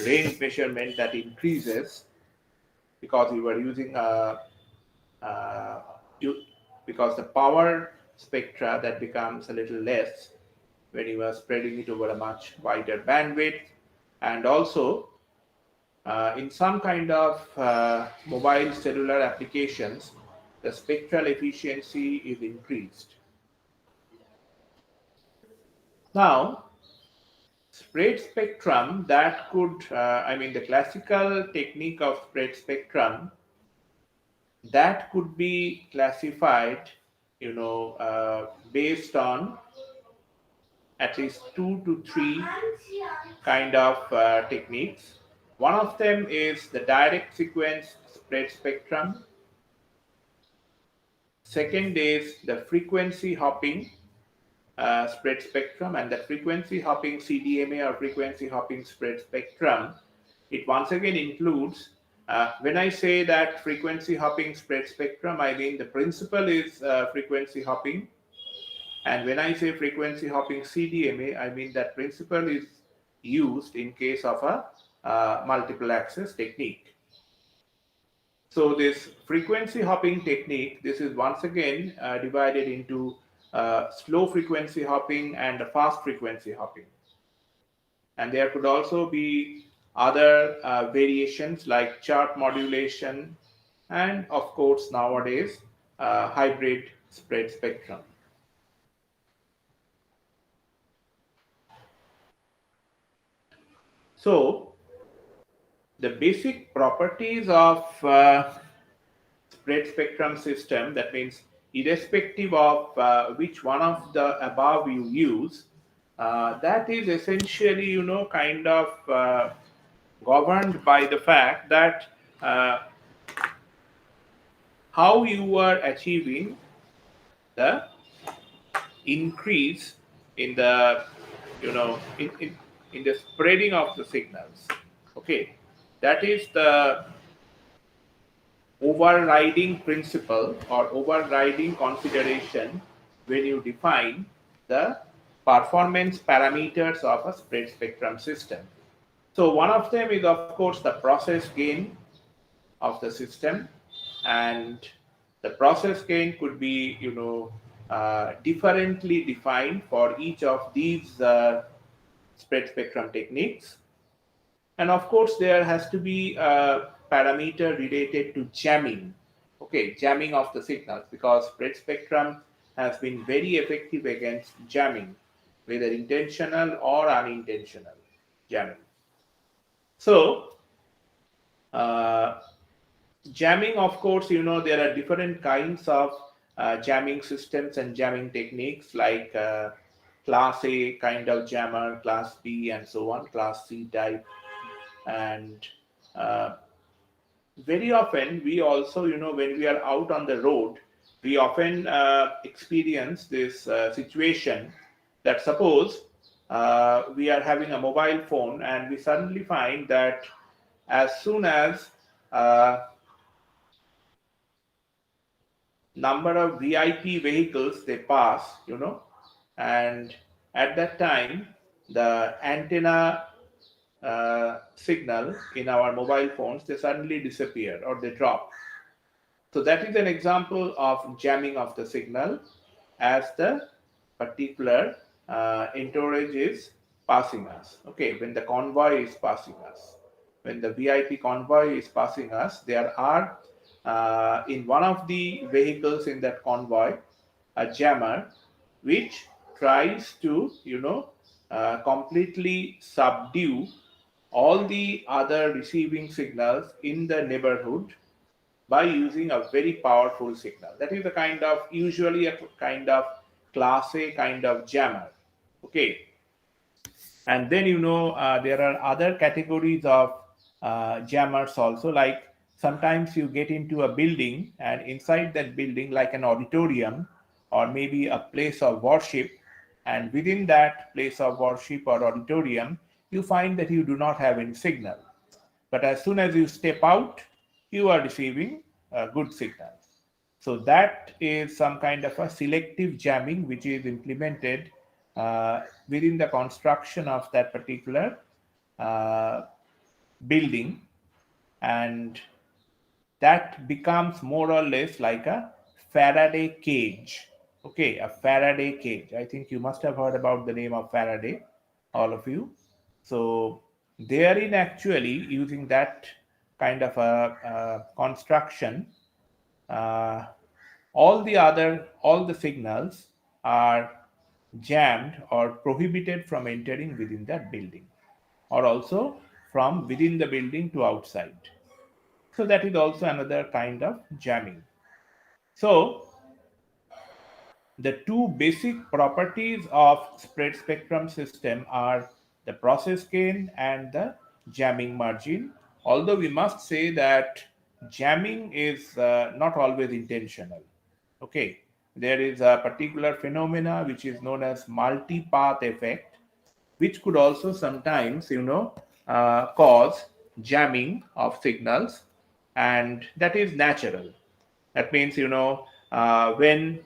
range measurement that increases because you are using uh, you, because the power spectra that becomes a little less when you are spreading it over a much wider bandwidth, and also in some kind of mobile cellular applications, the spectral efficiency is increased. Now, spread spectrum that could, the classical technique of spread spectrum that could be classified, based on at least 2 to 3 kind of techniques. One of them is the direct sequence spread spectrum. Second is the frequency hopping spread spectrum, and the frequency hopping CDMA or frequency hopping spread spectrum, it once again includes, when I say that frequency hopping spread spectrum, I mean the principle is frequency hopping. And when I say frequency hopping CDMA, I mean that principle is used in case of a multiple access technique. So this frequency hopping technique, this is once again divided into slow frequency hopping and fast frequency hopping. And there could also be other variations like chart modulation, and of course nowadays hybrid spread spectrum. So the basic properties of spread spectrum system, that means irrespective of which one of the above you use, that is essentially kind of governed by the fact that how you are achieving the increase in the in the spreading of the signals. Okay, that is the overriding principle or overriding consideration when you define the performance parameters of a spread spectrum system. So one of them is of course the process gain of the system, and the process gain could be differently defined for each of these spread spectrum techniques. And of course, there has to be a parameter related to jamming. Okay, jamming of the signals, because spread spectrum has been very effective against jamming. whether intentional or unintentional jamming. So, jamming, of course, there are different kinds of jamming systems and jamming techniques, like class A kind of jammer, class B, and so on, class C type. And uh, very often we also, when we are out on the road, we often experience this situation that, suppose we are having a mobile phone and we suddenly find that as soon as number of VIP vehicles they pass, and at that time the antenna signal in our mobile phones, they suddenly disappear or they drop. So that is an example of jamming of the signal as the particular entourage is passing us. Okay, when the convoy is passing us, when the VIP convoy is passing us, there are in one of the vehicles in that convoy a jammer which tries to, completely subdue all the other receiving signals in the neighborhood by using a very powerful signal. That is the kind of, usually a kind of class A kind of jammer. Okay. And then, there are other categories of jammers also, like sometimes you get into a building, and inside that building, like an auditorium or maybe a place of worship, and within that place of worship or auditorium, you find that you do not have any signal. But as soon as you step out, you are receiving a good signal. So that is some kind of a selective jamming which is implemented within the construction of that particular uh, building, and that becomes more or less like a Faraday cage. Okay, a Faraday cage. I think you must have heard about the name of Faraday, all of you. So therein, actually, using that kind of a construction, uh, all the signals are jammed or prohibited from entering within that building, or also from within the building to outside. So that is also another kind of jamming. So the two basic properties of spread spectrum system are the process gain and the jamming margin. Although we must say that jamming is not always intentional. Okay, there is a particular phenomena which is known as multi-path effect, which could also sometimes, cause jamming of signals, and that is natural. That means, when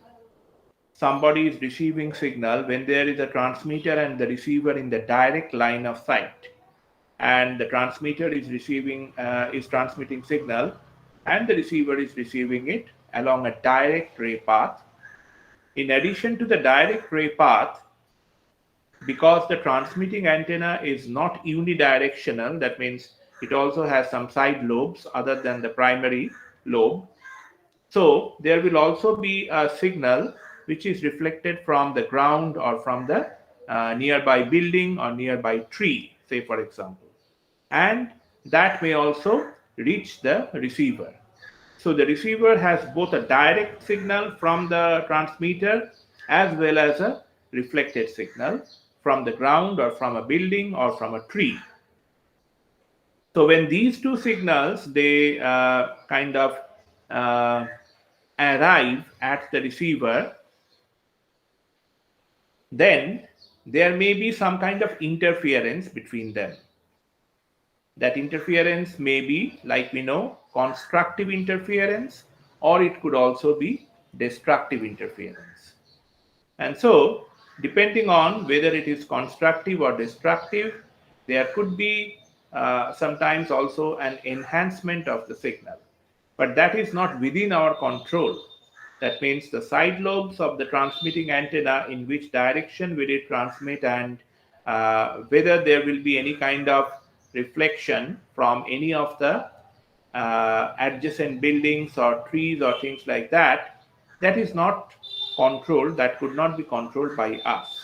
somebody is receiving signal, when there is a transmitter and the receiver in the direct line of sight, and the transmitter is transmitting signal, and the receiver is receiving it along a direct ray path. In addition to the direct ray path, because the transmitting antenna is not unidirectional, that means it also has some side lobes other than the primary lobe. So there will also be a signal which is reflected from the ground or from the nearby building or nearby tree, say for example, and that may also reach the receiver. So the receiver has both a direct signal from the transmitter as well as a reflected signal from the ground or from a building or from a tree. So when these two signals, they kind of uh, arrive at the receiver, then there may be some kind of interference between them. That interference may be, like we know, constructive interference, or it could also be destructive interference. And so, depending on whether it is constructive or destructive, there could be sometimes also an enhancement of the signal. But that is not within our control. That means the side lobes of the transmitting antenna, in which direction will it transmit, and whether there will be any kind of reflection from any of the adjacent buildings or trees or things like that, that is not controlled, that could not be controlled by us.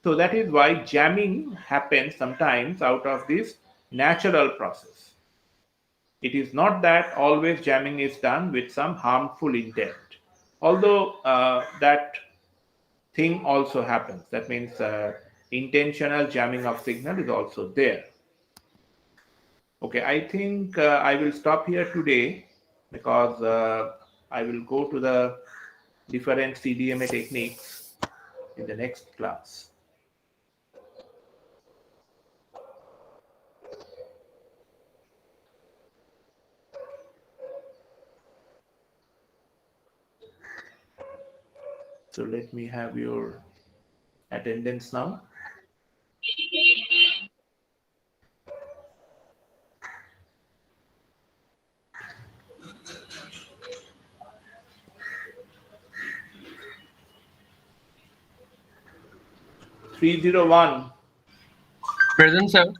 So that is why jamming happens sometimes out of this natural process. It is not that always jamming is done with some harmful intent, although that thing also happens. That means intentional jamming of signal is also there. Okay, I think I will stop here today because I will go to the different CDMA techniques in the next class. So let me have your attendance now. Three zero one, Present, sir.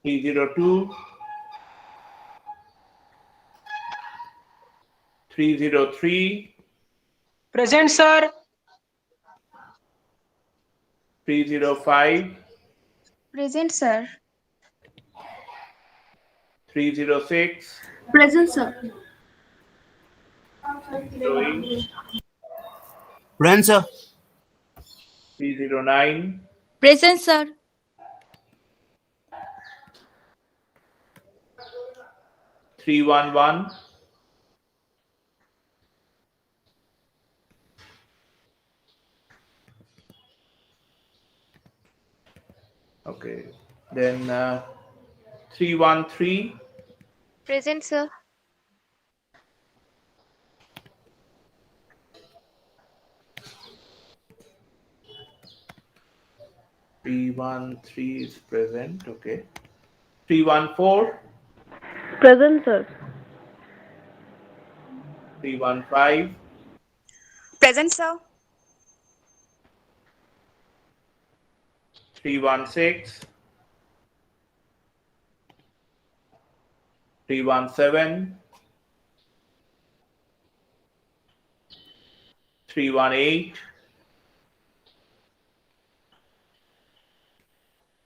302, 303, Present, sir. 305, Present, sir. 306, Present, sir. 308, Present, sir. 309, Present, sir. 311, okay, then 313, Present, sir. 313 is present, okay, 314, Present, sir. 315, Present, sir. 316, 317, 318,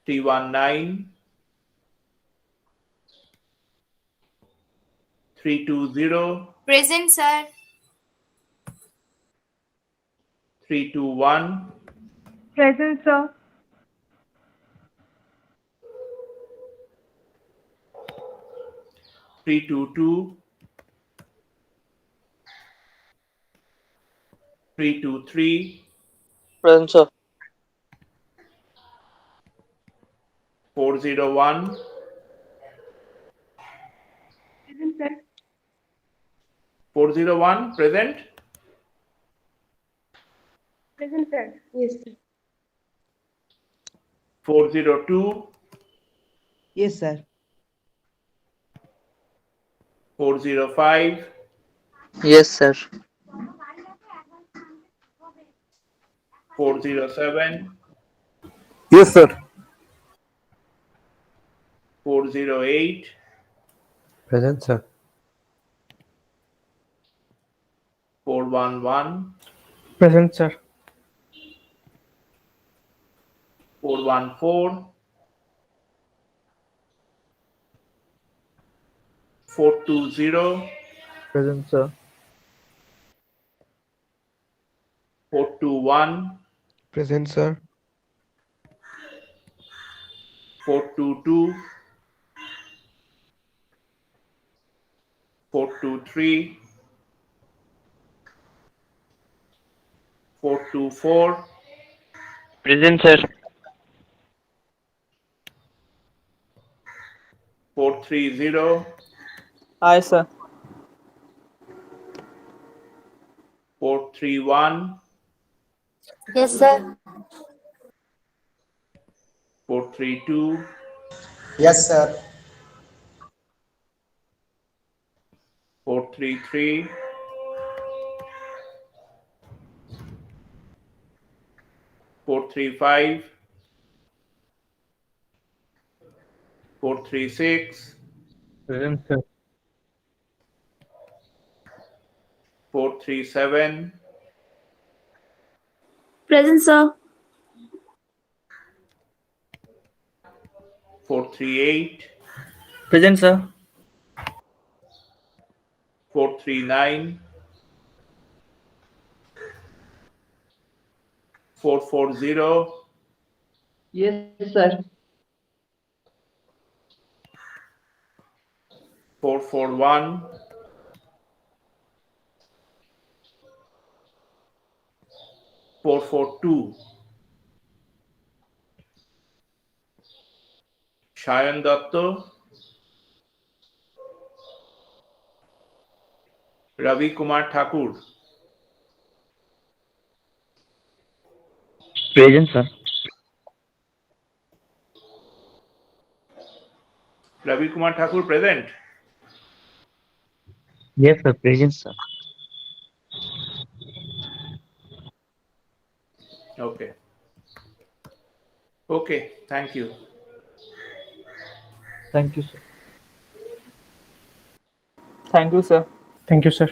319, 320, Present, sir. 321, Present, sir. 322, 323, Present, sir. 401, Present, sir. 401, present, Present, sir. Yes, sir. 402, Yes, sir. 405, Yes, sir. 407, Yes, sir. 408, Present, sir. 411, Present, sir. 414, 420, Present, sir. 421, Present, sir. 422, 423, 424, Present, sir. 430, Aye, sir. 431, Yes, sir. 432, Yes, sir. 433, 435, 436, Present, sir. 437, Present, sir. 438, Present, sir. 439, 440, Yes, sir. 441, 442. Shayan Datta, Ravi Kumar Thakur, Present, sir. Ravi Kumar Thakur present. Yes, sir. Present, sir. Okay. Okay, thank you. Thank you, sir. Thank you, sir. Thank you, sir.